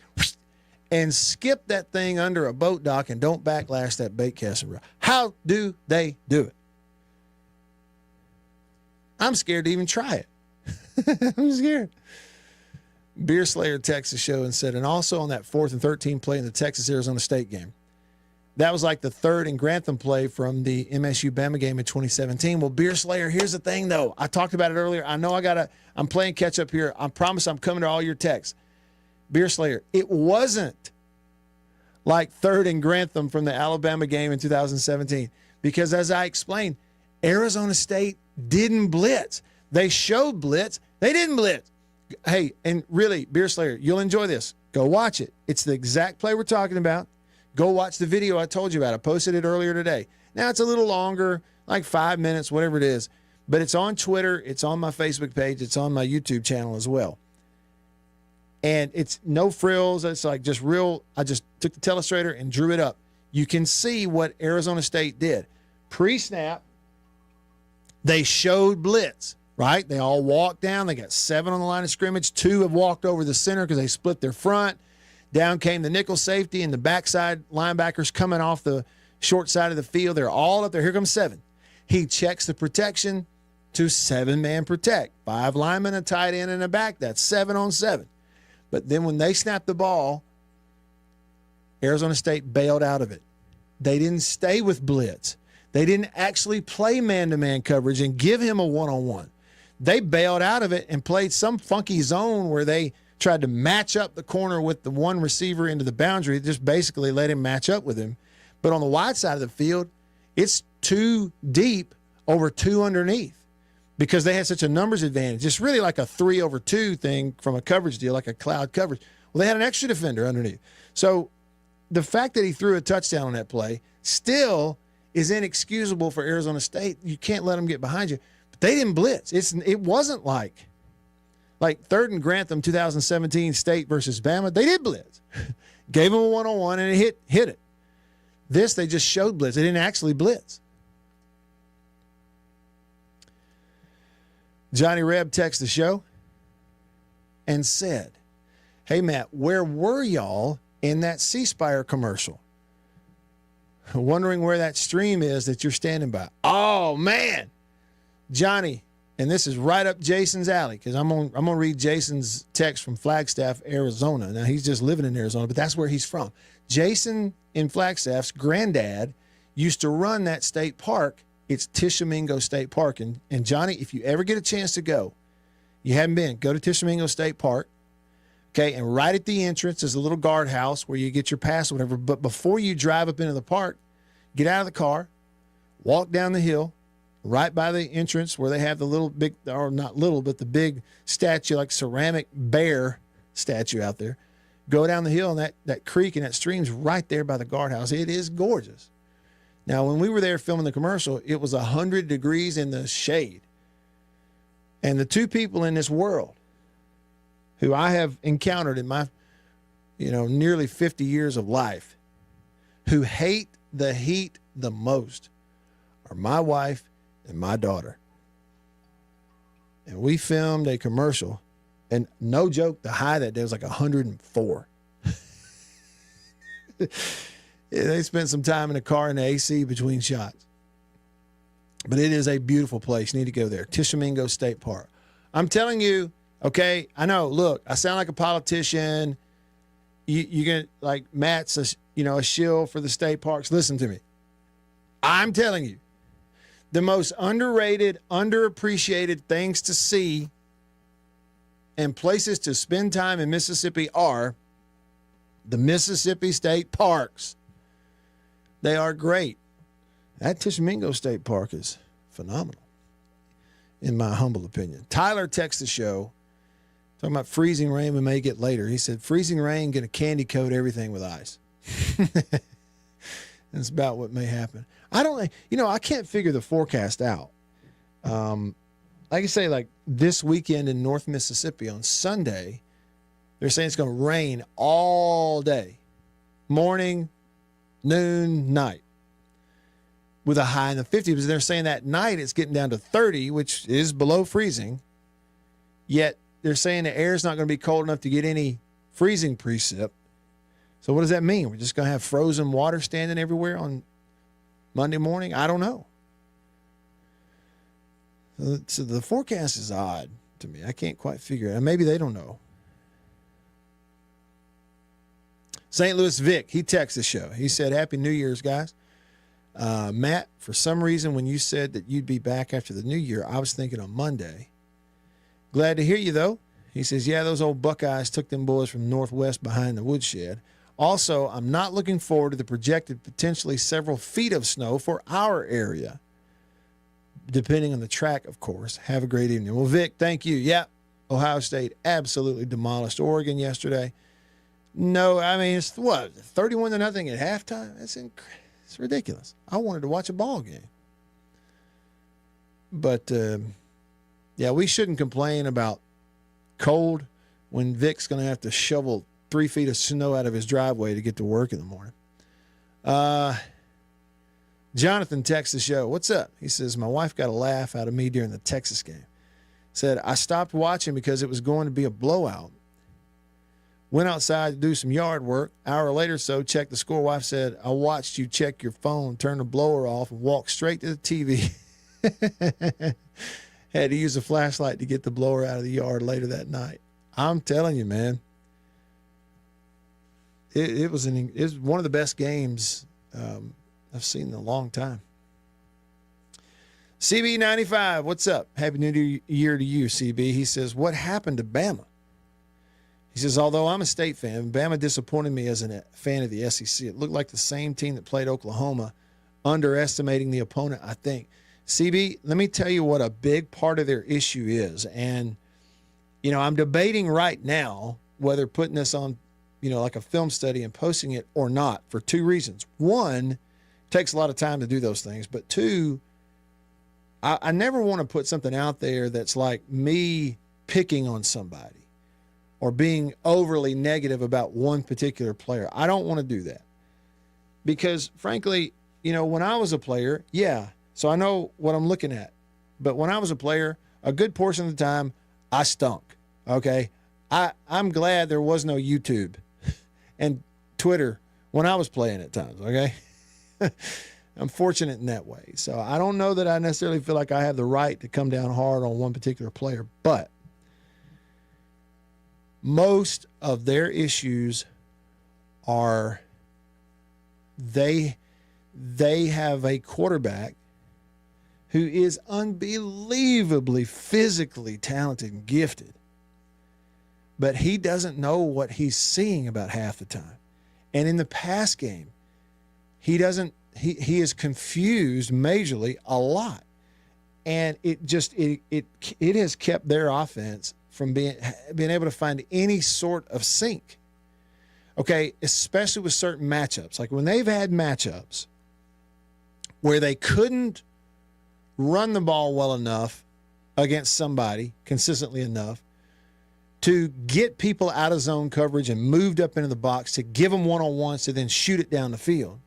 and skip that thing under a boat dock and don't backlash that bait casting reel? How do they do it? I'm scared to even try it. I'm scared. Beer Slayer texted the show and said, and also on that 4th and 13 play in the Texas-Arizona State game. That was like the 3rd and Grantham play from the MSU-Bama game in 2017. Well, Beer Slayer, here's the thing, though. I talked about it earlier. I know I'm playing catch-up here. I promise I'm coming to all your texts. Beer Slayer, it wasn't like 3rd and Grantham from the Alabama game in 2017 because, as I explained, Arizona State didn't blitz. They showed blitz. They didn't blitz. Hey, and really, Beer Slayer, you'll enjoy this. Go watch it. It's the exact play we're talking about. Go watch the video I told you about. I posted it earlier today. Now it's a little longer, like 5 minutes, whatever it is. But it's on Twitter. It's on my Facebook page. It's on my YouTube channel as well. And it's no frills. It's like just real. I just took the telestrator and drew it up. You can see what Arizona State did. Pre-snap, they showed blitz, right? They all walked down. They got 7 on the line of scrimmage. 2 have walked over the center because they split their front. Down came the nickel safety and the backside linebackers coming off the short side of the field. They're all up there. Here comes 7. He checks the protection to 7-man protect. 5 linemen, a tight end, and a back. That's 7 on 7. But then when they snapped the ball, Arizona State bailed out of it. They didn't stay with blitz. They didn't actually play man-to-man coverage and give him a one-on-one. They bailed out of it and played some funky zone where they tried to match up the corner with the one receiver into the boundary, just basically let him match up with him. But on the wide side of the field, it's 2 deep over 2 underneath because they had such a numbers advantage. It's really like a 3-over-2 thing from a coverage deal, like a cloud coverage. Well, they had an extra defender underneath. So the fact that he threw a touchdown on that play still is inexcusable for Arizona State. You can't let them get behind you. But they didn't blitz. It wasn't like 3rd and Grantham 2017 State versus Bama. They did blitz. Gave them a one-on-one, and it hit it. This, they just showed blitz. They didn't actually blitz. Johnny Reb texted the show and said, "Hey, Matt, where were y'all in that C-Spire commercial? Wondering where that stream is that you're standing by." Oh, man. Johnny, and this is right up Jason's alley because I'm gonna read Jason's text from Flagstaff, Arizona. Now, he's just living in Arizona, but that's where he's from. Jason in Flagstaff's granddad used to run that state park. It's Tishomingo State Park. And Johnny, if you ever get a chance to go, you haven't been, go to Tishomingo State Park. Okay, and right at the entrance is a little guardhouse where you get your pass or whatever. But before you drive up into the park, get out of the car, walk down the hill, right by the entrance where they have the little big, or not little, but the big statue, like ceramic bear statue out there. Go down the hill, and that creek and that stream's right there by the guardhouse. It is gorgeous. Now, when we were there filming the commercial, it was 100 degrees in the shade. And the 2 people in this world who I have encountered in my, nearly 50 years of life who hate the heat the most are my wife and my daughter. And we filmed a commercial, and no joke, the high that day was like 104. They spent some time in the car in the AC between shots. But it is a beautiful place. You need to go there. Tishomingo State Park. I'm telling you, okay, I know, look, I sound like a politician. You're going to, like, Matt's a shill for the state parks. Listen to me. I'm telling you, the most underrated, underappreciated things to see and places to spend time in Mississippi are the Mississippi State Parks. They are great. That Tishomingo State Park is phenomenal, in my humble opinion. Tyler texts the show, talking about freezing rain we may get later. He said, freezing rain going to candy coat everything with ice. That's about what may happen. I can't figure the forecast out. Like I say, like this weekend in North Mississippi on Sunday, they're saying it's going to rain all day, morning, noon, night, with a high in the 50s. They're saying that night it's getting down to 30, which is below freezing. Yet they're saying the air's not going to be cold enough to get any freezing precip. So what does that mean? We're just going to have frozen water standing everywhere on Monday morning? I don't know. So the forecast is odd to me. I can't quite figure it out. Maybe they don't know. St. Louis Vic, he texted the show. He said, Happy New Year's, guys. Matt, for some reason, when you said that you'd be back after the new year, I was thinking on Monday. Glad to hear you, though. He says, yeah, those old Buckeyes took them boys from Northwest behind the woodshed. Also, I'm not looking forward to the projected potentially several feet of snow for our area, depending on the track, of course. Have a great evening. Well, Vic, thank you. Yeah, Ohio State absolutely demolished Oregon yesterday. No, I mean, it's 31-0 at halftime? It's ridiculous. I wanted to watch a ball game. But, yeah, we shouldn't complain about cold when Vic's going to have to shovel 3 feet of snow out of his driveway to get to work in the morning. Jonathan texts the show. What's up? He says, my wife got a laugh out of me during the Texas game. Said, I stopped watching because it was going to be a blowout. Went outside to do some yard work. Hour later so, checked the score. Wife said, I watched you check your phone, turn the blower off, and walk straight to the TV. Had to use a flashlight to get the blower out of the yard later that night. I'm telling you, man. It was one of the best games I've seen in a long time. CB95, what's up? Happy New Year to you, CB. He says, what happened to Bama? He says, although I'm a State fan, Bama disappointed me as a fan of the SEC. It looked like the same team that played Oklahoma, underestimating the opponent, I think. CB, let me tell you what a big part of their issue is. And, you know, I'm debating right now whether putting this on, you know, like a film study and posting it or not for 2 reasons. One, it takes a lot of time to do those things. But 2, I never want to put something out there that's like me picking on somebody or being overly negative about one particular player. I don't want to do that because, frankly, you know, when I was a player, yeah, so I know what I'm looking at. But when I was a player, a good portion of the time, I stunk, okay? I'm glad there was no YouTube and Twitter when I was playing at times, okay? I'm fortunate in that way. So I don't know that I necessarily feel like I have the right to come down hard on one particular player, but most of their issues are they have a quarterback who is unbelievably physically talented and gifted, but he doesn't know what he's seeing about half the time. And in the pass game, he is confused majorly a lot. And it has kept their offense from being able to find any sort of sync. Okay, especially with certain matchups. Like when they've had matchups where they couldn't run the ball well enough against somebody consistently enough to get people out of zone coverage and moved up into the box to give them one-on-ones to then shoot it down the field.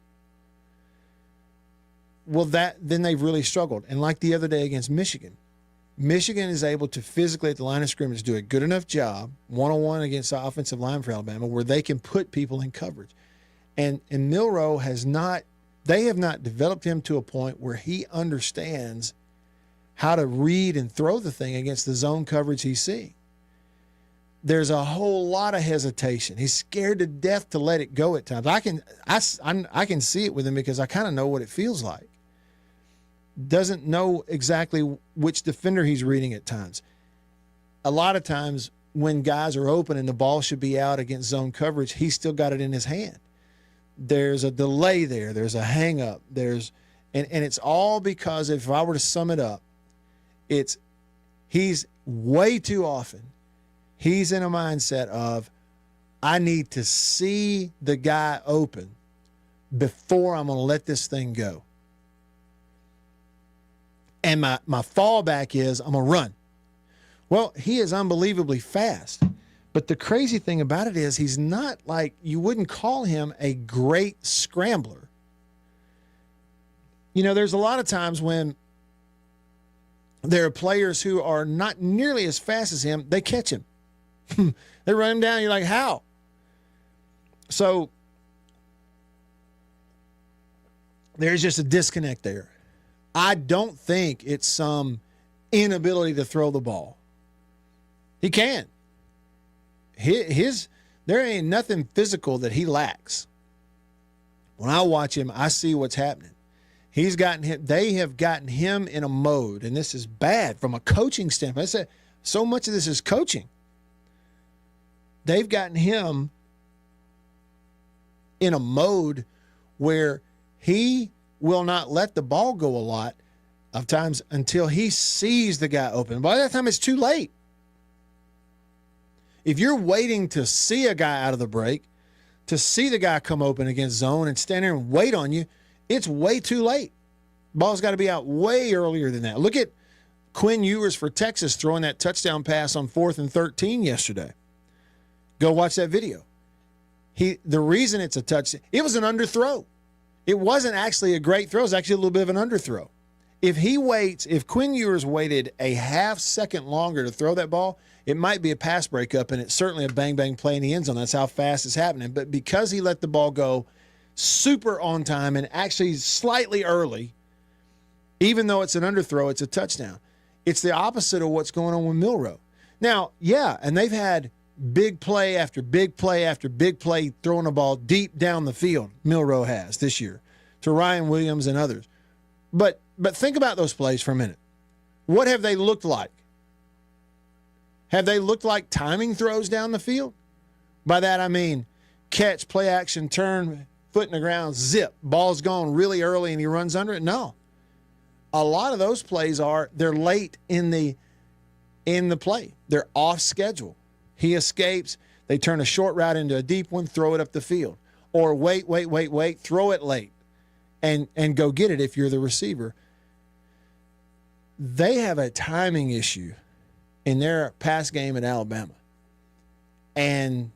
Well, then they've really struggled. And like the other day against Michigan is able to physically at the line of scrimmage do a good enough job one-on-one against the offensive line for Alabama where they can put people in coverage. And Milroe they have not developed him to a point where he understands how to read and throw the thing against the zone coverage he's seeing. There's a whole lot of hesitation. He's scared to death to let it go at times. I can see it with him because I kind of know what it feels like. Doesn't know exactly which defender he's reading at times. A lot of times when guys are open and the ball should be out against zone coverage, he's still got it in his hand. There's a delay there. There's a hang up. And it's all because if I were to sum it up, he's way too often, he's in a mindset of, I need to see the guy open before I'm going to let this thing go. And my fallback is I'm going to run. Well, he is unbelievably fast. But the crazy thing about it is he's not like, you wouldn't call him a great scrambler. You know, there's a lot of times when there are players who are not nearly as fast as him, they catch him. They run him down. You're like, how? So there's just a disconnect there. I don't think it's some inability to throw the ball. He can. There ain't nothing physical that he lacks. When I watch him, I see what's happening. They have gotten him in a mode, and this is bad from a coaching standpoint. I said, so much of this is coaching. They've gotten him in a mode where he will not let the ball go a lot of times until he sees the guy open. By that time, it's too late. If you're waiting to see a guy out of the break, to see the guy come open against zone and stand there and wait on you, it's way too late. Ball's got to be out way earlier than that. Look at Quinn Ewers for Texas throwing that touchdown pass on 4th and 13 yesterday. Go watch that video. The reason it's a touchdown, it was an underthrow. It wasn't actually a great throw. It was actually a little bit of an underthrow. If Quinn Ewers waited a half second longer to throw that ball, it might be a pass breakup, and it's certainly a bang-bang play in the end zone. That's how fast it's happening. But because he let the ball go super on time and actually slightly early, even though it's an underthrow, it's a touchdown. It's the opposite of what's going on with Milroe. Now, yeah, and they've had big play after big play after big play throwing a ball deep down the field, Milroe has this year, to Ryan Williams and others. But think about those plays for a minute. What have they looked like? Have they looked like timing throws down the field? By that I mean catch, play action, turn, foot in the ground, zip, ball's gone really early and he runs under it? No. A lot of those plays they're late in the play. They're off schedule. He escapes, they turn a short route into a deep one, throw it up the field. Or wait, throw it late and go get it if you're the receiver. They have a timing issue in their pass game at Alabama. And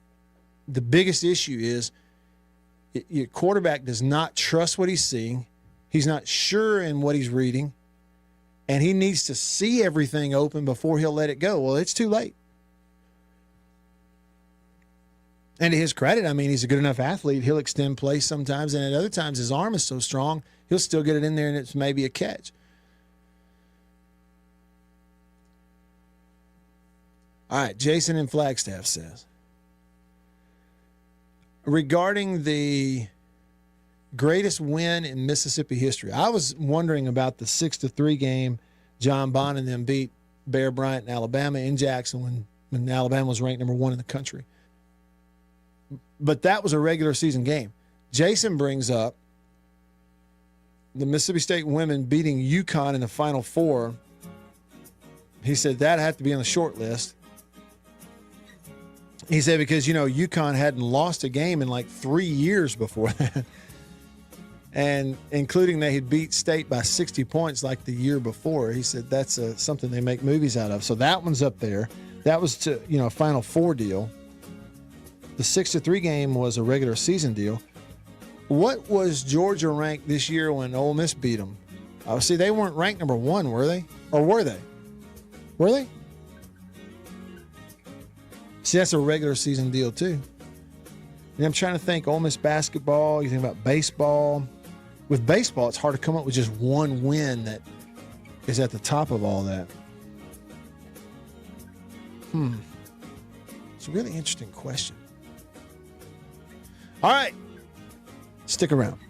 the biggest issue is your quarterback does not trust what he's seeing. He's not sure in what he's reading. And he needs to see everything open before he'll let it go. Well, it's too late. And to his credit, I mean, he's a good enough athlete. He'll extend play sometimes, and at other times his arm is so strong, he'll still get it in there and it's maybe a catch. All right, Jason in Flagstaff says, regarding the greatest win in Mississippi history, I was wondering about the 6-3 game John Bond and them beat Bear Bryant in Alabama in Jackson when Alabama was ranked number 1 in the country. But that was a regular season game. Jason brings up the Mississippi State women beating UConn in the Final Four. He said that had to be on the short list. He said because, UConn hadn't lost a game in like 3 years before that. And including they had beat State by 60 points like the year before. He said that's something they make movies out of. So that one's up there. That was a Final Four deal. The 6-3 game was a regular season deal. What was Georgia ranked this year when Ole Miss beat them? Oh, see, they weren't ranked number 1, were they? Or were they? Were they? See, that's a regular season deal too. And I'm trying to think, Ole Miss basketball, you think about baseball. With baseball, it's hard to come up with just one win that is at the top of all that. It's a really interesting question. All right. Stick around.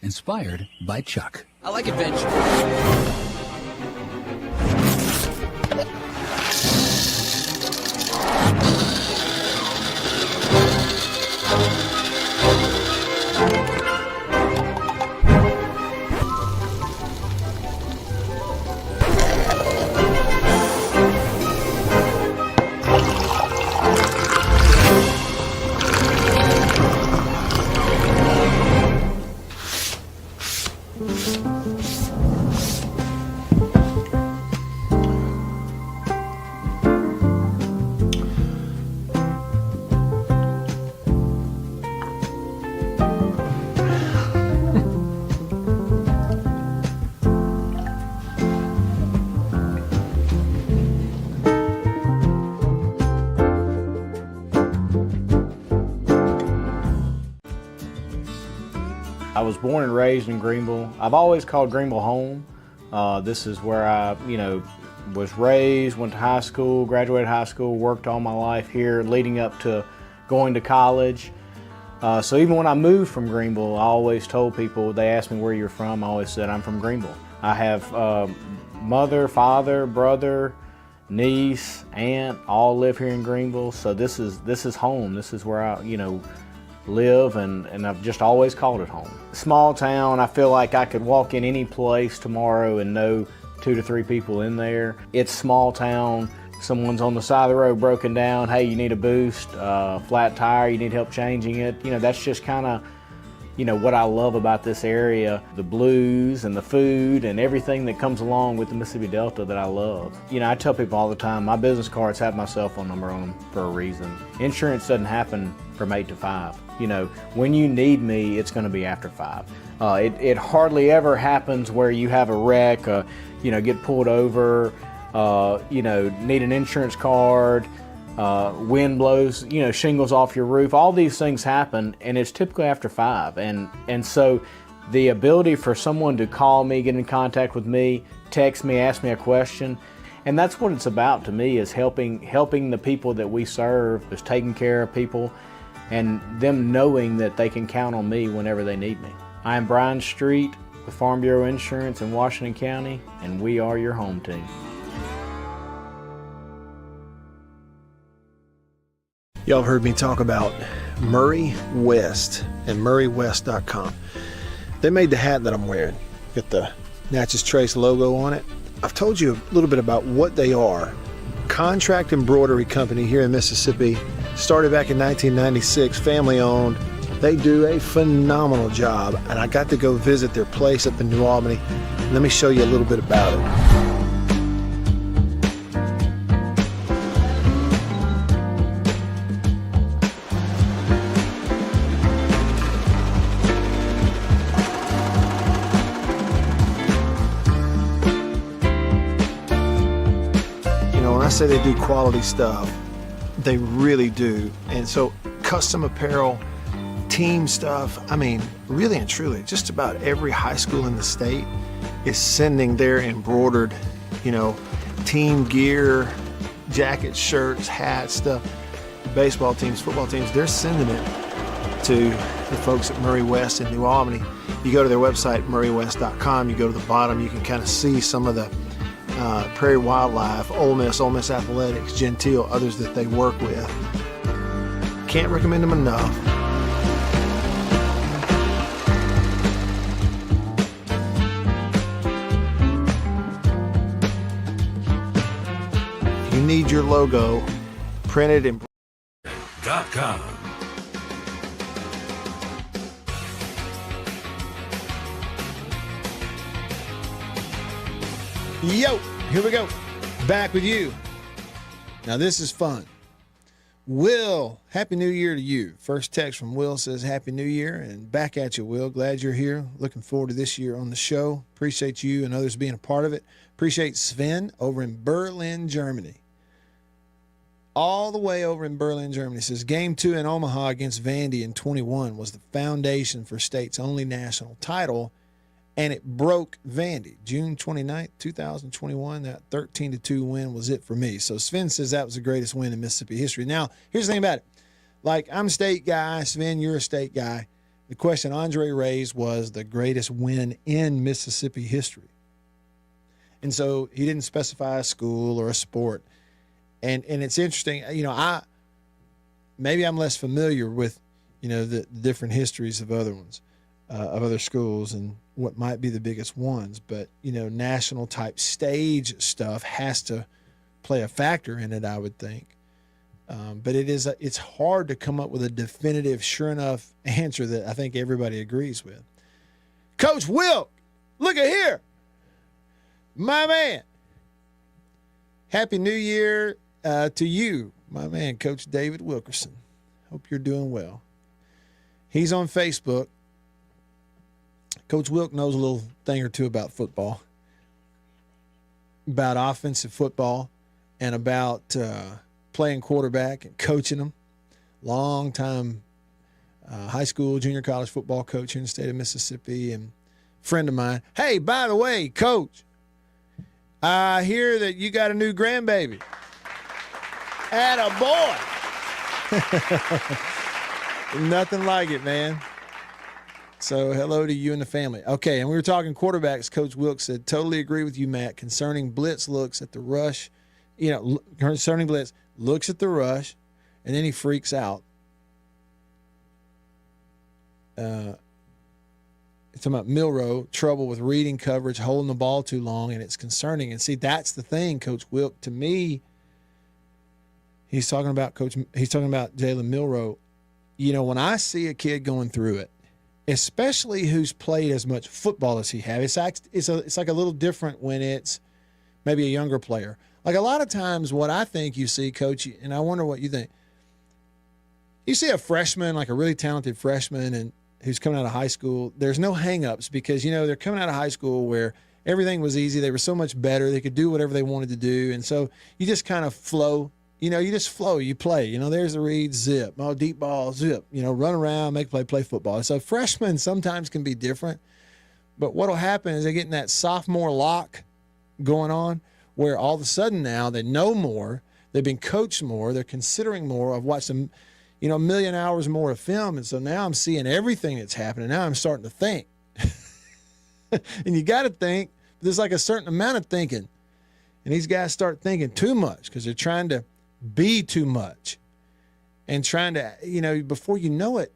Inspired by Chuck. I like adventure. I was born and raised in Greenville. I've always called Greenville home. This is where I, was raised, went to high school, graduated high school, worked all my life here leading up to going to college. So even when I moved from Greenville, I always told people, they asked me where you're from, I always said I'm from Greenville. I have mother, father, brother, niece, aunt, all live here in Greenville. So this is home. This is where I, live, and I've just always called it home. Small town, I feel like I could walk in any place tomorrow and know 2 to 3 people in there. It's small town. Someone's on the side of the road broken down, hey, you need a boost, flat tire, you need help changing it. That's just kind of you know, what I love about this area, the blues and the food and everything that comes along with the Mississippi Delta that I love. You know, I tell people all the time, my business cards have my cell phone number on them for a reason. Insurance doesn't happen from 8 to 5. You know, when you need me, it's going to be after 5. It hardly ever happens where you have a wreck, you know, get pulled over, you know, need an insurance card, wind blows, you know, shingles off your roof. All these things happen, and it's typically after 5. And so the ability for someone to call me, get in contact with me, text me, ask me a question, and that's what it's about to me, is helping the people that we serve, is taking care of people, and them knowing that they can count on me whenever they need me. I am Brian Street with Farm Bureau Insurance in Washington County, and we are your home team. Y'all have heard me talk about Murray West and MurrayWest.com. They made the hat that I'm wearing. Got the Natchez Trace logo on it. I've told you a little bit about what they are. Contract embroidery company here in Mississippi. Started back in 1996, family owned. They do a phenomenal job, and I got to go visit their place up in New Albany. Let me show you a little bit about it. I say they do quality stuff. They really do. And so custom apparel, team stuff, I mean, really and truly, just about every high school in the state is sending their embroidered, you know, team gear, jackets, shirts, hats, stuff. Baseball teams, football teams, they're sending it to the folks at Murray West in New Albany. You go to their website, MurrayWest.com, you go to the bottom, you can kind of see some of the Prairie Wildlife, Ole Miss Athletics, Gentile, others that they work with. Can't recommend them enough. If you need your logo printed in .com. Yo, here we go. Back with you. Now this is fun. Will, Happy New Year to you. First text from Will says Happy New Year, and back at you, Will. Glad you're here. Looking forward to this year on the show. Appreciate you and others being a part of it. Appreciate Sven over in Berlin, Germany. All the way over in Berlin, Germany. Says Game 2 in Omaha against Vandy in 21 was the foundation for state's only national title, and it broke Vandy. June 29th, 2021, that 13-2 win was it for me. So Sven says that was the greatest win in Mississippi history. Now, here's the thing about it. Like, I'm a state guy. Sven, you're a state guy. The question Andre raised was the greatest win in Mississippi history. And so he didn't specify a school or a sport. And it's interesting, you know, maybe I'm less familiar with, you know, the different histories of other ones, of other schools and what might be the biggest ones, but, you know, national type stage stuff has to play a factor in it, I would think. But it's hard to come up with a definitive, sure enough answer that I think everybody agrees with. Coach Wilk, look at here. My man. Happy New Year to you, my man, Coach David Wilkerson. Hope you're doing well. He's on Facebook. Coach Wilk knows a little thing or two about football, about offensive football, and about playing quarterback and coaching them. Long time high school, junior college football coach here in the state of Mississippi, and friend of mine. Hey, by the way, Coach, I hear that you got a new grandbaby. Atta boy. Nothing like it, man. So hello to you and the family. Okay, and we were talking quarterbacks. Coach Wilkes said, totally agree with you, Matt, concerning blitz looks at the rush. You know, concerning blitz, looks at the rush, and then he freaks out. It's talking about Milroe, trouble with reading coverage, holding the ball too long, and it's concerning. And see, that's the thing, Coach Wilk. To me, he's talking about Jalen Milroe. You know, when I see a kid going through it, especially who's played as much football as he has. It's like a little different when it's maybe a younger player. Like a lot of times what I think you see, Coach, and I wonder what you think. You see a freshman, like a really talented freshman and who's coming out of high school, there's no hang-ups because, they're coming out of high school where everything was easy. They were so much better. They could do whatever they wanted to do. And so you just kind of flow. You just flow. You play. There's the read, zip. Oh, deep ball, zip. Run around, make play football. So freshmen sometimes can be different. But what will happen is they get in that sophomore lock going on where all of a sudden now they know more. They've been coached more. They're considering more. I've watched them, a million hours more of film. And so now I'm seeing everything that's happening. Now I'm starting to think. And you got to think. There's like a certain amount of thinking. And these guys start thinking too much because they're trying to be too much and trying to, before you know it,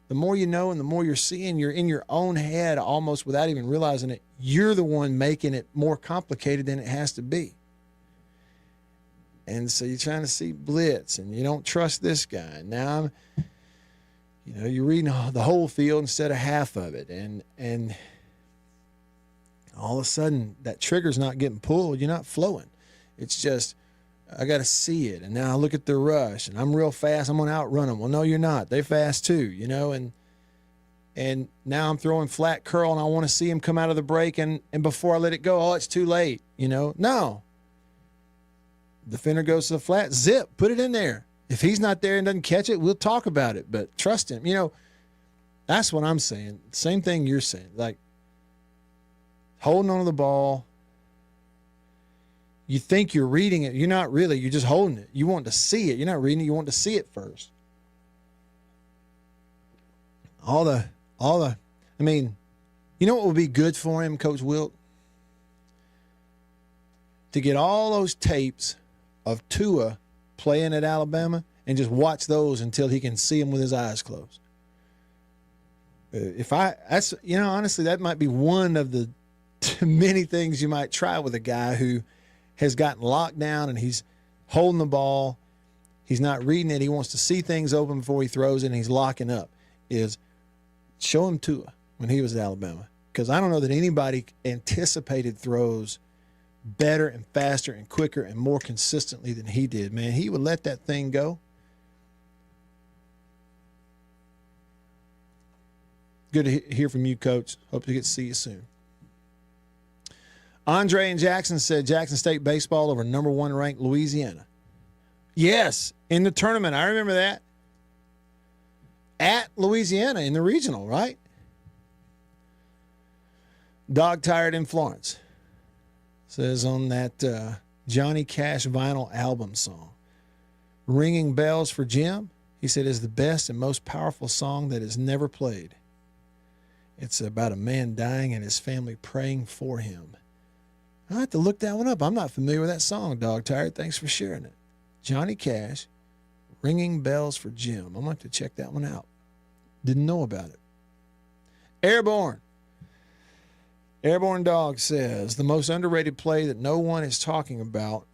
the more you know and the more you're seeing, you're in your own head almost without even realizing it. You're the one making it more complicated than it has to be. And so you're trying to see blitz and you don't trust this guy. Now, you're reading the whole field instead of half of it. And all of a sudden that trigger's not getting pulled. You're not flowing. It's just, I got to see it. And now I look at the rush and I'm real fast. I'm going to outrun them. Well, no, you're not. They fast too, and now I'm throwing flat curl and I want to see him come out of the break. And before I let it go, it's too late. No. Defender goes to the flat, zip, put it in there. If he's not there and doesn't catch it, we'll talk about it, but trust him. That's what I'm saying. Same thing you're saying. Like holding on to the ball. You think you're reading it. You're not really. You're just holding it. You want to see it. You're not reading it. You want to see it first. What would be good for him, Coach Wilt? To get all those tapes of Tua playing at Alabama and just watch those until he can see them with his eyes closed. Honestly, that might be one of the many things you might try with a guy who has gotten locked down and he's holding the ball. He's not reading it. He wants to see things open before he throws it and he's locking up. Is show him Tua when he was at Alabama. Because I don't know that anybody anticipated throws better and faster and quicker and more consistently than he did. Man, he would let that thing go. Good to hear from you, Coach. Hope to get to see you soon. Andre in Jackson said Jackson State baseball over number 1 ranked Louisiana. Yes, in the tournament. I remember that. At Louisiana in the regional, right? Dog Tired in Florence says on that Johnny Cash vinyl album song, Ringing Bells for Jim, he said is the best and most powerful song that is never played. It's about a man dying and his family praying for him. I have to look that one up. I'm not familiar with that song, Dog Tired. Thanks for sharing it. Johnny Cash, Ringing Bells for Jim. I'm going to have to check that one out. Didn't know about it. Airborne Dog says, the most underrated play that no one is talking about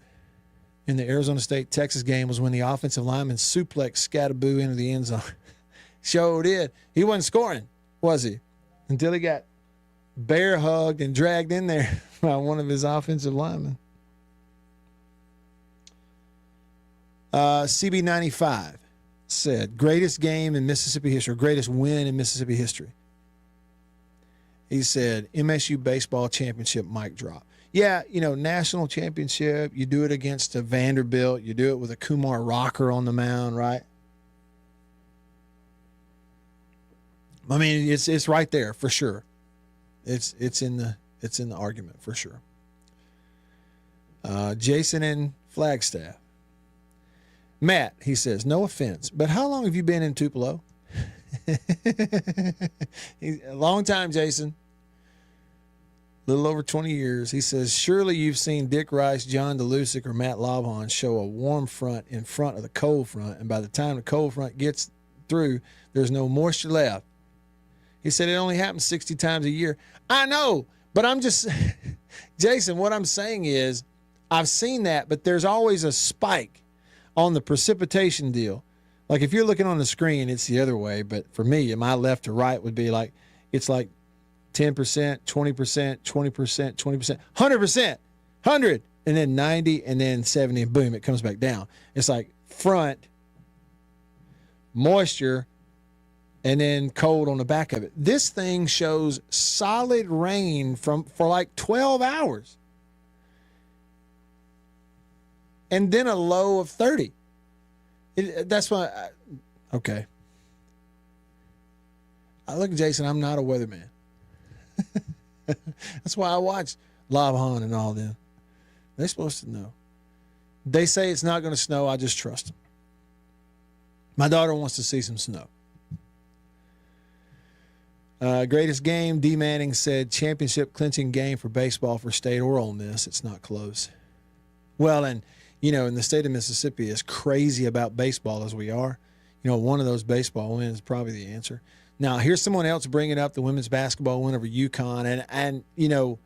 in the Arizona State-Texas game was when the offensive lineman suplexed Scatterboo into the end zone. Sure did. He wasn't scoring, was he? Until he got bear hugged and dragged in there by one of his offensive linemen. CB95 said, greatest game in Mississippi history, greatest win in Mississippi history. He said, MSU baseball championship mic drop. Yeah, national championship, you do it against a Vanderbilt, you do it with a Kumar Rocker on the mound, right? I mean, it's right there for sure. It's in the argument for sure. Jason in Flagstaff. Matt, he says, no offense, but how long have you been in Tupelo? A long time, Jason. A little over 20 years. He says, surely you've seen Dick Rice, John DeLusick, or Matt Lobhon show a warm front in front of the cold front, and by the time the cold front gets through, there's no moisture left. He said it only happens 60 times a year. I know, but I'm just, Jason, what I'm saying is I've seen that, but there's always a spike on the precipitation deal. Like if you're looking on the screen, it's the other way. But for me, my left to right would be like, it's like 10%, 20%, 20%, 20%, 100%, 100, and then 90, and then 70, and boom, it comes back down. It's like front, moisture, and then cold on the back of it. This thing shows solid rain for like 12 hours. And then a low of 30. That's why, okay. Look, Jason, I'm not a weatherman. That's why I watch Live Han and all them. They're supposed to know. They say it's not going to snow. I just trust them. My daughter wants to see some snow. Greatest game, D. Manning said, championship clinching game for baseball for State or Ole Miss. It's not close. Well, and, you know, in the state of Mississippi, as crazy about baseball as we are, you know, one of those baseball wins is probably the answer. Now, here's someone else bringing up the women's basketball win over UConn. And you know,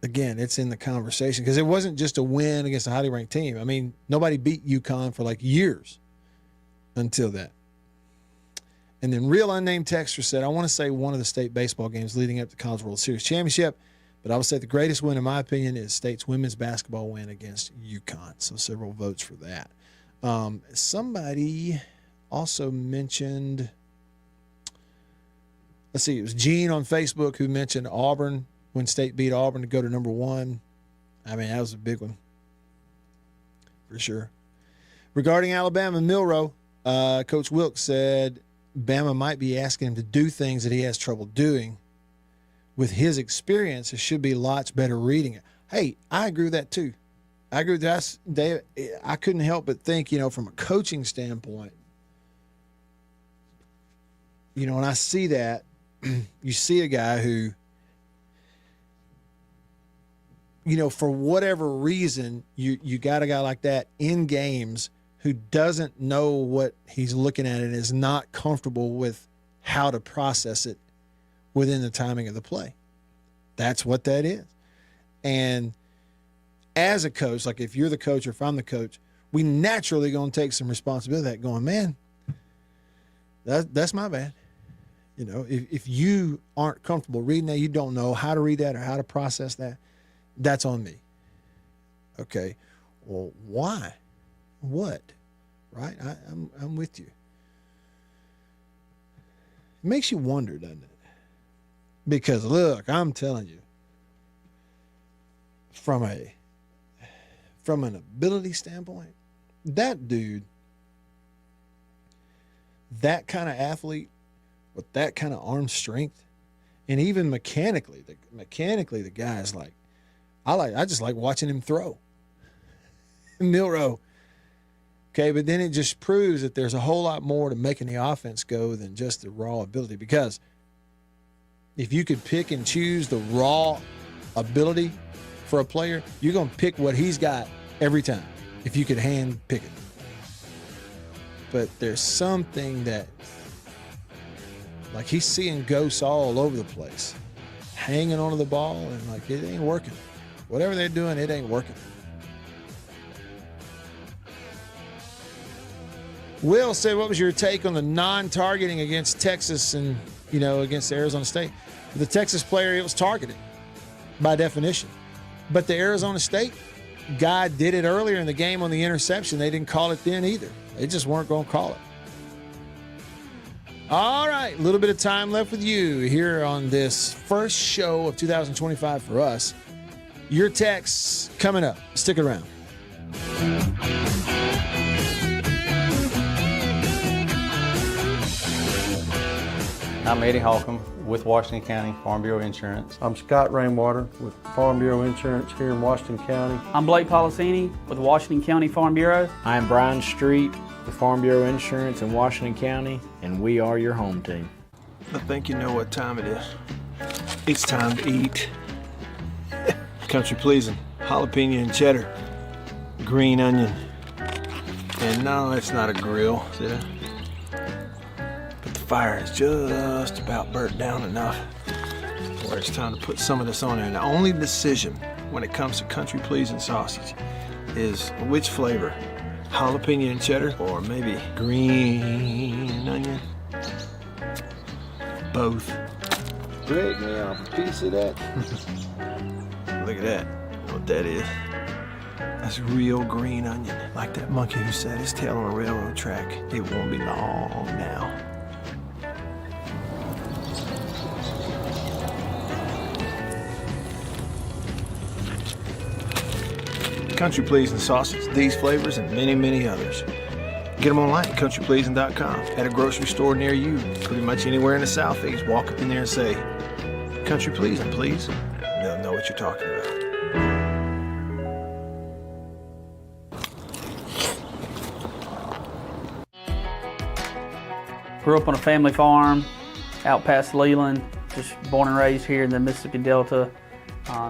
again, it's in the conversation because it wasn't just a win against a highly ranked team. I mean, nobody beat UConn for like years until that. And then Real Unnamed Texter said, I want to say one of the state baseball games leading up to College World Series Championship, but I would say the greatest win, in my opinion, is State's women's basketball win against UConn. So several votes for that. Somebody also mentioned, let's see, it was Gene on Facebook who mentioned Auburn, when State beat Auburn to go to number 1. I mean, that was a big one for sure. Regarding Alabama, Milroe, Coach Wilkes said Bama might be asking him to do things that he has trouble doing. With his experience, it should be lots better reading it. Hey, I agree with that too. I agree with that. David, I couldn't help but think, you know, from a coaching standpoint, you know, when I see that, you see a guy who, you know, for whatever reason, you got a guy like that in games who doesn't know what he's looking at and is not comfortable with how to process it within the timing of the play. That's what that is. And as a coach, like if you're the coach or if I'm the coach, we naturally going to take some responsibility of that going, man, that's my bad. You know, if you aren't comfortable reading that, you don't know how to read that or how to process that, that's on me. Okay. Well, why? What? Right? I'm with you. It makes you wonder, doesn't it? Because look, I'm telling you, from an ability standpoint, that dude, that kind of athlete with that kind of arm strength, and even mechanically, the guy is like, I just like watching him throw. Milroe. Okay, but then it just proves that there's a whole lot more to making the offense go than just the raw ability. Because if you could pick and choose the raw ability for a player, you're going to pick what he's got every time if you could hand pick it. But there's something that, like he's seeing ghosts all over the place, hanging onto the ball, and like it ain't working. Whatever they're doing, it ain't working. Will said, what was your take on the non-targeting against Texas and, you know, against Arizona State? The Texas player, it was targeted by definition. But the Arizona State guy did it earlier in the game on the interception. They didn't call it then either. They just weren't going to call it. All right, a little bit of time left with you here on this first show of 2025 for us. Your texts coming up. Stick around. I'm Eddie Holcomb with Washington County Farm Bureau Insurance. I'm Scott Rainwater with Farm Bureau Insurance here in Washington County. I'm Blake Policini with Washington County Farm Bureau. I'm Brian Street with Farm Bureau Insurance in Washington County, and we are your home team. I think you know what time it is. It's time to eat. Country pleasing, jalapeno and cheddar, green onion. And no, it's not a grill, see that? But the fire is just about burnt down enough where it's time to put some of this on there. And the only decision when it comes to country pleasing sausage is which flavor jalapeno and cheddar, or maybe green onion. Both. Break me off a piece of that. Look at that. You know what that is? That's real green onion. Like that monkey who set his tail on a railroad track. It won't be long now. Country Pleasing sausage, these flavors, and many, many others. Get them online at countrypleasing.com. At a grocery store near you, pretty much anywhere in the Southeast. Walk up in there and say, Country Pleasing, please. They'll know what you're talking about. Grew up on a family farm out past Leland, just born and raised here in the Mississippi Delta.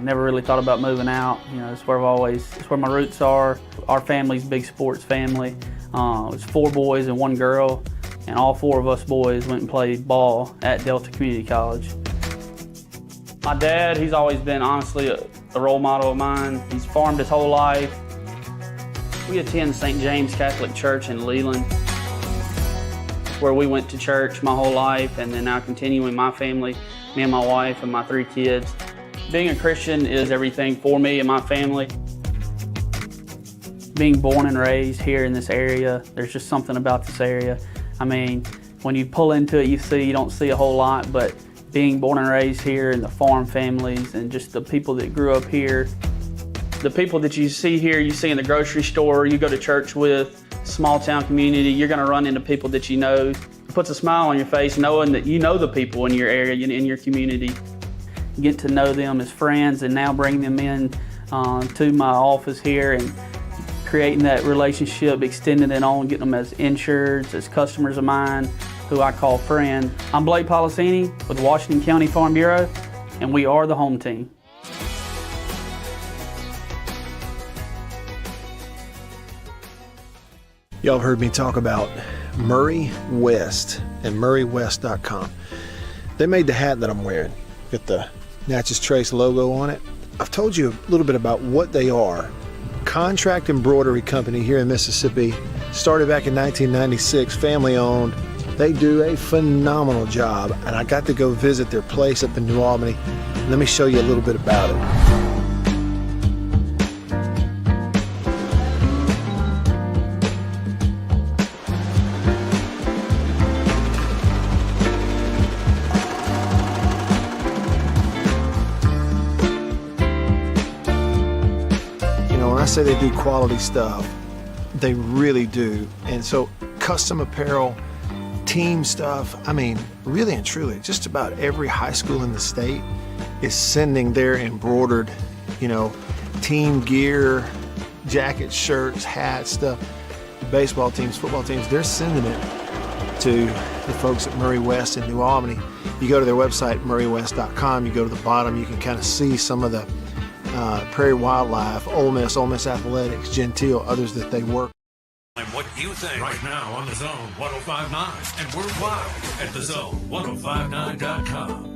Never really thought about moving out. You know, it's where my roots are. Our family's a big sports family. It's 4 boys and 1 girl, and all 4 of us boys went and played ball at Delta Community College. My dad, he's always been honestly a role model of mine. He's farmed his whole life. We attend St. James Catholic Church in Leland, where we went to church my whole life, and then now continuing my family, me and my wife and my 3 kids. Being a Christian is everything for me and my family. Being born and raised here in this area, there's just something about this area. I mean, when you pull into it, you don't see a whole lot, but being born and raised here in the farm families and just the people that grew up here, the people that you see here, you see in the grocery store, you go to church with, small town community, you're gonna run into people that you know. It puts a smile on your face knowing that you know the people in your area, in your community. Get to know them as friends and now bring them in to my office here and creating that relationship, extending it on, getting them as insureds, as customers of mine, who I call friends. I'm Blake Policini with Washington County Farm Bureau, and we are the home team. Y'all have heard me talk about Murray West and murraywest.com. They made the hat that I'm wearing. Got the Natchez Trace logo on it. I've told you a little bit about what they are. Contract embroidery company here in Mississippi. Started back in 1996, family owned. They do a phenomenal job, and I got to go visit their place up in New Albany. Let me show you a little bit about it. I say they do quality stuff, they really do. And so custom apparel, team stuff, I mean, really and truly, just about every high school in the state is sending their embroidered, team gear, jackets, shirts, hats, stuff. Baseball teams, football teams, they're sending it to the folks at Murray West in New Albany. You go to their website, murraywest.com, you go to the bottom, you can kind of see some of the Prairie Wildlife, Ole Miss Athletics, Gentile, others that they work. And what you think right now on the Zone 1059 and worldwide at thezone1059.com.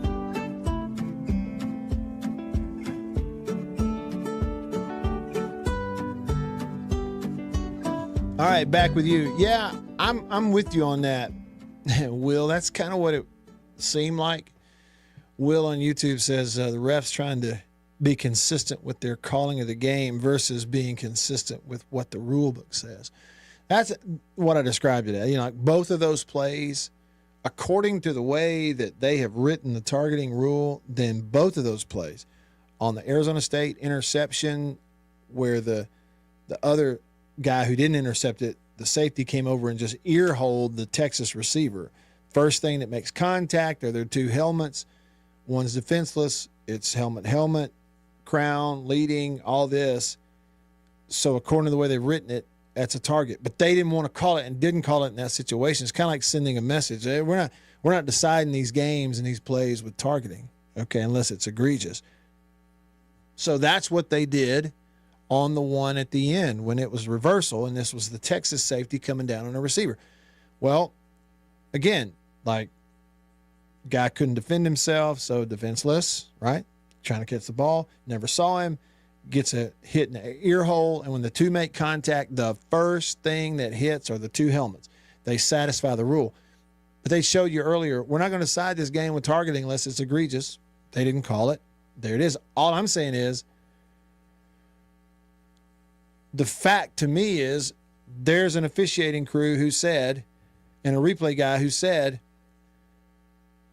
All right, back with you. Yeah, I'm with you on that, Will. That's kind of what it seemed like. Will on YouTube says the refs trying to be consistent with their calling of the game versus being consistent with what the rule book says. That's what I described it as. Like both of those plays, according to the way that they have written the targeting rule, then both of those plays on the Arizona State interception where the other guy who didn't intercept it, the safety came over and just ear-holed the Texas receiver. First thing that makes contact are their 2 helmets. One's defenseless. It's helmet, crown, leading, all this. So according to the way they've written it, that's a target. But they didn't want to call it and didn't call it in that situation. It's kind of like sending a message. Hey, we're not deciding these games and these plays with targeting, okay, unless it's egregious. So that's what they did on the one at the end when it was reversal, and this was the Texas safety coming down on a receiver. Well, again, like guy couldn't defend himself, so defenseless, right? Trying to catch the ball, never saw him, gets a hit in the ear hole, and when the two make contact, the first thing that hits are the two helmets. They satisfy the rule. But they showed you earlier, we're not going to side this game with targeting unless it's egregious. They didn't call it. There it is. All I'm saying is, the fact to me is there's an officiating crew who said, and a replay guy who said,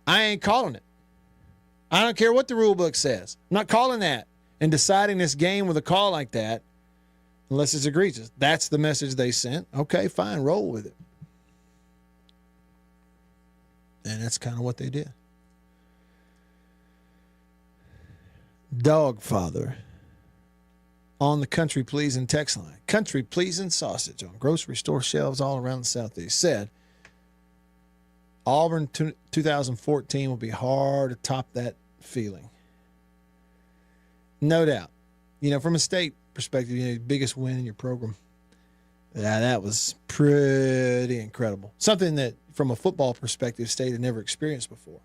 I ain't calling it. I don't care what the rule book says. I'm not calling that and deciding this game with a call like that unless it's egregious. That's the message they sent. Okay, fine, roll with it. And that's kind of what they did. Dogfather on the country pleasing text line. Country pleasing sausage on grocery store shelves all around the Southeast said Auburn 2014 will be hard to top that feeling. No doubt. You know, from a state perspective, you know, biggest win in your program. Yeah, that was pretty incredible. Something that, from a football perspective, state had never experienced before.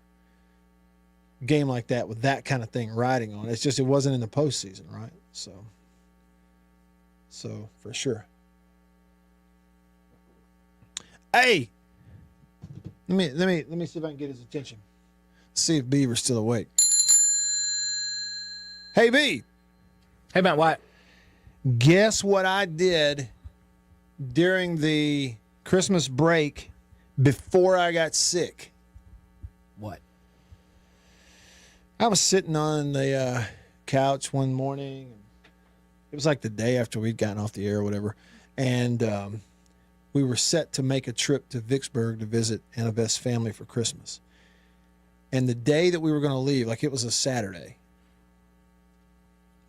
A game like that with that kind of thing riding on it. It's just it wasn't in the postseason, right? So for sure. Hey, let me see if I can get his attention. See if Beaver's still awake. Hey, B. Hey, Matt White. Guess what I did during the Christmas break before I got sick? What? I was sitting on the couch one morning. It was like the day after we'd gotten off the air or whatever. And we were set to make a trip to Vicksburg to visit Annabeth's family for Christmas. And the day that we were going to leave, like it was a Saturday,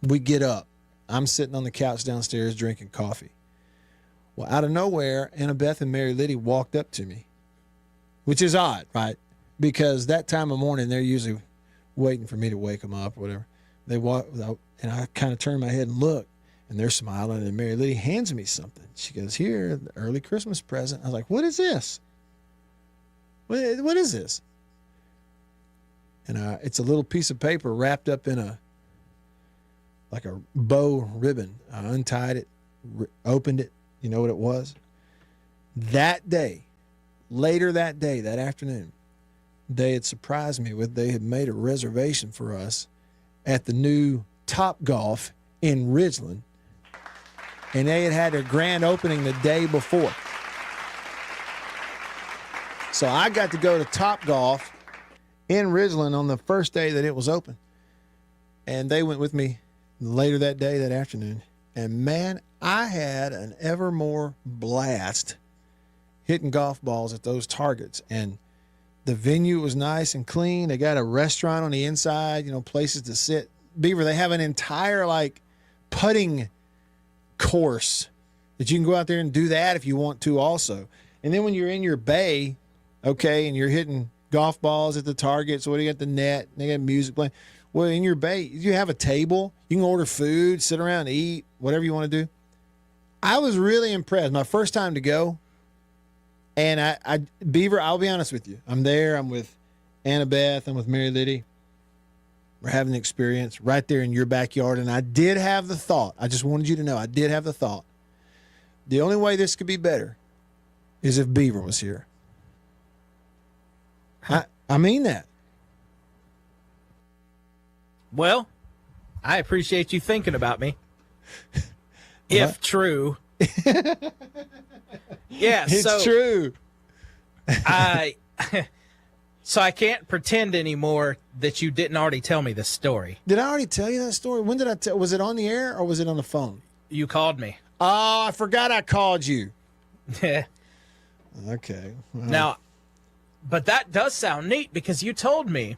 we get up. I'm sitting on the couch downstairs drinking coffee. Well, out of nowhere, Annabeth and Mary Liddy walked up to me, which is odd, right? Because that time of morning, they're usually waiting for me to wake them up or whatever. They walk, and I kind of turn my head and look, and they're smiling, and Mary Liddy hands me something. She goes, here, the early Christmas present. I was like, what is this? What is this? And it's a little piece of paper wrapped up in like a bow ribbon. I untied it, opened it. You know what it was? That day, later that day, that afternoon, they had surprised me with, they had made a reservation for us at the new Top Golf in Ridgeland. And they had their grand opening the day before. So I got to go to Top Golf in Ridgeland on the first day that it was open. And they went with me later that day, that afternoon. And man, I had an ever more blast hitting golf balls at those targets. And the venue was nice and clean. They got a restaurant on the inside, you know, places to sit. Beaver, they have an entire like putting course that you can go out there and do that if you want to also. And then when you're in your bay, okay, and you're hitting golf balls at the targets, what do you got, the net, they got music playing. Well, in your bay, you have a table. You can order food, sit around, eat, whatever you want to do. I was really impressed. My first time to go. And I Beaver, I'll be honest with you. I'm there. I'm with Annabeth. I'm with Mary Liddy. We're having the experience right there in your backyard. And I did have the thought. I just wanted you to know I did have the thought. The only way this could be better is if Beaver was here. I mean that. Well, I appreciate you thinking about me. If true. Yeah, it's true. So I can't pretend anymore that you didn't already tell me this story. Did I already tell you that story? When did I tell? Was it on the air or was it on the phone? You called me. Oh, I forgot I called you. Okay. Well. Now, but that does sound neat because you told me.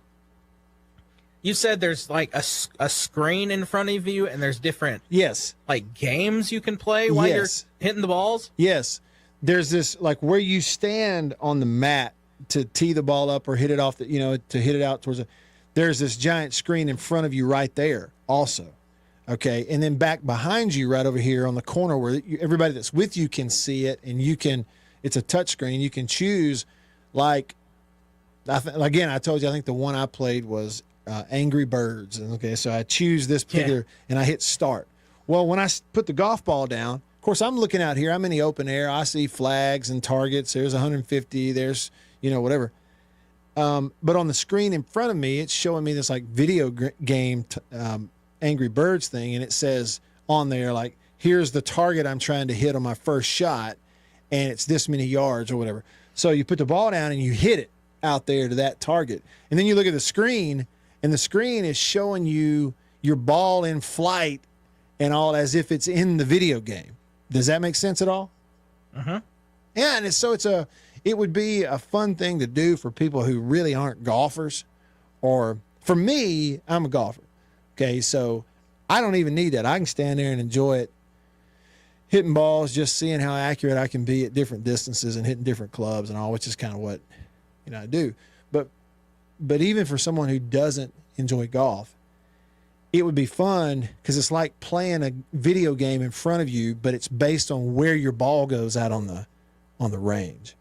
You said there's like a screen in front of you and there's different like games you can play while you're hitting the balls? Yes. There's this like where you stand on the mat to tee the ball up or hit it off the, you know, to hit it out towards it. There's this giant screen in front of you right there also. Okay. And then back behind you right over here on the corner where everybody that's with you can see it and you can, it's a touch screen. You can choose like, again, I told you, I think the one I played was Angry Birds. And okay, so I choose this particular and I hit start. Well, when I put the golf ball down, of course, I'm looking out here. I'm in the open air. I see flags and targets. There's 150. There's, whatever. But on the screen in front of me, it's showing me this like video game Angry Birds thing. And it says on there, like, here's the target I'm trying to hit on my first shot. And it's this many yards or whatever. So you put the ball down and you hit it out there to that target. And then you look at the screen, and the screen is showing you your ball in flight and all as if it's in the video game. Does that make sense at all? Uh-huh. Yeah, and it would be a fun thing to do for people who really aren't golfers. Or for me, I'm a golfer. Okay, so I don't even need that. I can stand there and enjoy it, hitting balls, just seeing how accurate I can be at different distances and hitting different clubs and all, which is kind of what I do. But even for someone who doesn't enjoy golf, it would be fun because it's like playing a video game in front of you, but it's based on where your ball goes out on the range.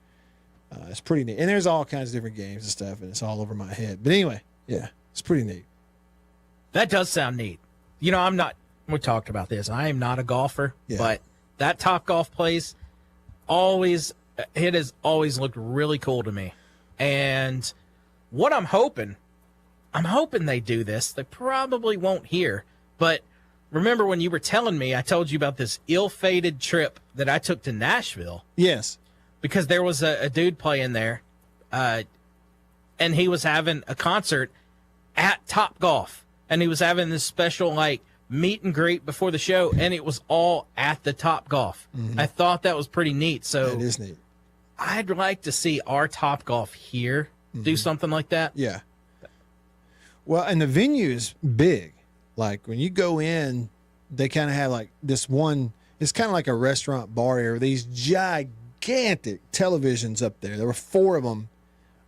It's pretty neat. And there's all kinds of different games and stuff, and it's all over my head. But anyway, yeah, it's pretty neat. That does sound neat. We talked about this. I am not a golfer, Yeah. but that Topgolf place it has always looked really cool to me. And what I'm hoping they do this. They probably won't here. But remember when you were telling me, I told you about this ill-fated trip that I took to Nashville. Yes. Because there was a dude playing there, and he was having a concert at Topgolf. And he was having this special, like, meet and greet before the show, and it was all at the Topgolf. Mm-hmm. I thought that was pretty neat. So That is neat. I'd like to see our Topgolf here do something like that. Yeah. Well, and the venue is big. Like when you go in, they kind of have like this one, it's kind of like a restaurant bar area. These gigantic televisions up there. There were 4 of them.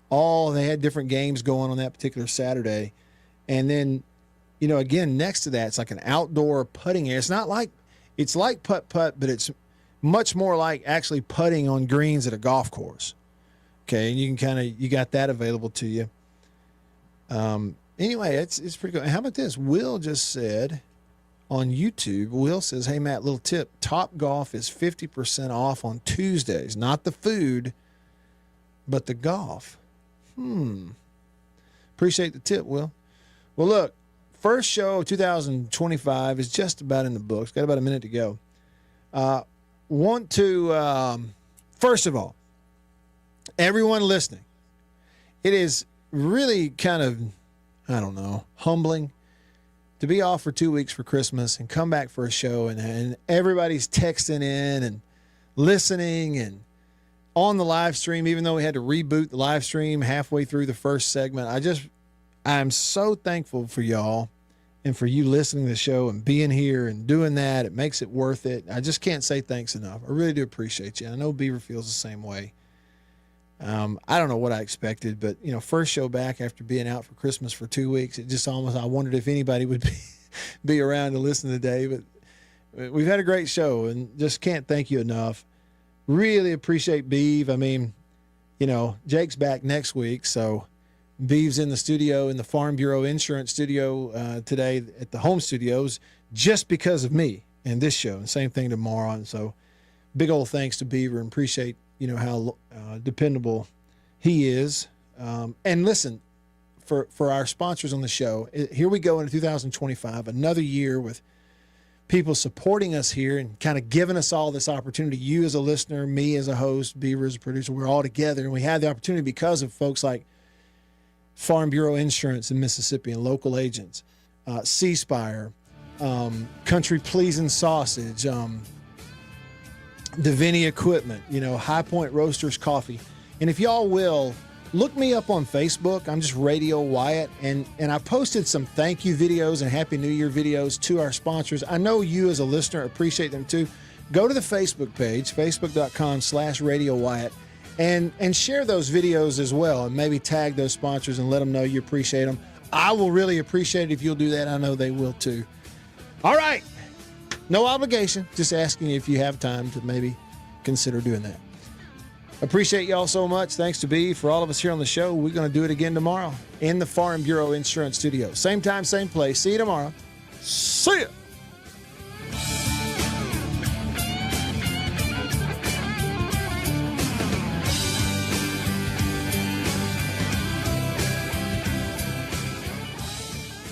They had different games going on that particular Saturday. And then, again, next to that, it's like an outdoor putting area. It's like putt-putt, but it's much more like actually putting on greens at a golf course. Okay, and you can you got that available to you. Anyway, it's pretty good. How about this? Will just said on YouTube, Will says, hey, Matt, little tip. Topgolf is 50% off on Tuesdays. Not the food, but the golf. Appreciate the tip, Will. Well, look, first show of 2025 is just about in the books. Got about a minute to go. Want to, first of all, everyone listening, it is really kind of, humbling to be off for 2 weeks for Christmas and come back for a show and everybody's texting in and listening and on the live stream, even though we had to reboot the live stream halfway through the first segment. I'm so thankful for y'all and for you listening to the show and being here and doing that. It makes it worth it. I just can't say thanks enough. I really do appreciate you. I know Beaver feels the same way. I don't know what I expected, but first show back after being out for Christmas for 2 weeks, it just almost, I wondered if anybody would be around to listen today, but we've had a great show and just can't thank you enough. Really appreciate Beav. Jake's back next week, so Beav's in the studio, in the Farm Bureau Insurance studio today at the home studios just because of me and this show. And same thing tomorrow. And so big old thanks to Beaver and appreciate, how dependable he is. And listen, for our sponsors on the show, here we go into 2025, another year with people supporting us here and kind of giving us all this opportunity. You as a listener, me as a host, Beaver as a producer, we're all together. And we have the opportunity because of folks like Farm Bureau Insurance in Mississippi and local agents, C-Spire, Country Pleasing Sausage, Davini Equipment, High Point Roasters Coffee. And if y'all will, look me up on Facebook. I'm just Radio Wyatt. And I posted some thank you videos and Happy New Year videos to our sponsors. I know you as a listener appreciate them too. Go to the Facebook page, facebook.com/Radio Wyatt, and share those videos as well. And maybe tag those sponsors and let them know you appreciate them. I will really appreciate it if you'll do that. I know they will too. All right. No obligation. Just asking if you have time to maybe consider doing that. Appreciate y'all so much. Thanks to B for all of us here on the show. We're going to do it again tomorrow in the Farm Bureau Insurance Studio. Same time, same place. See you tomorrow. See ya.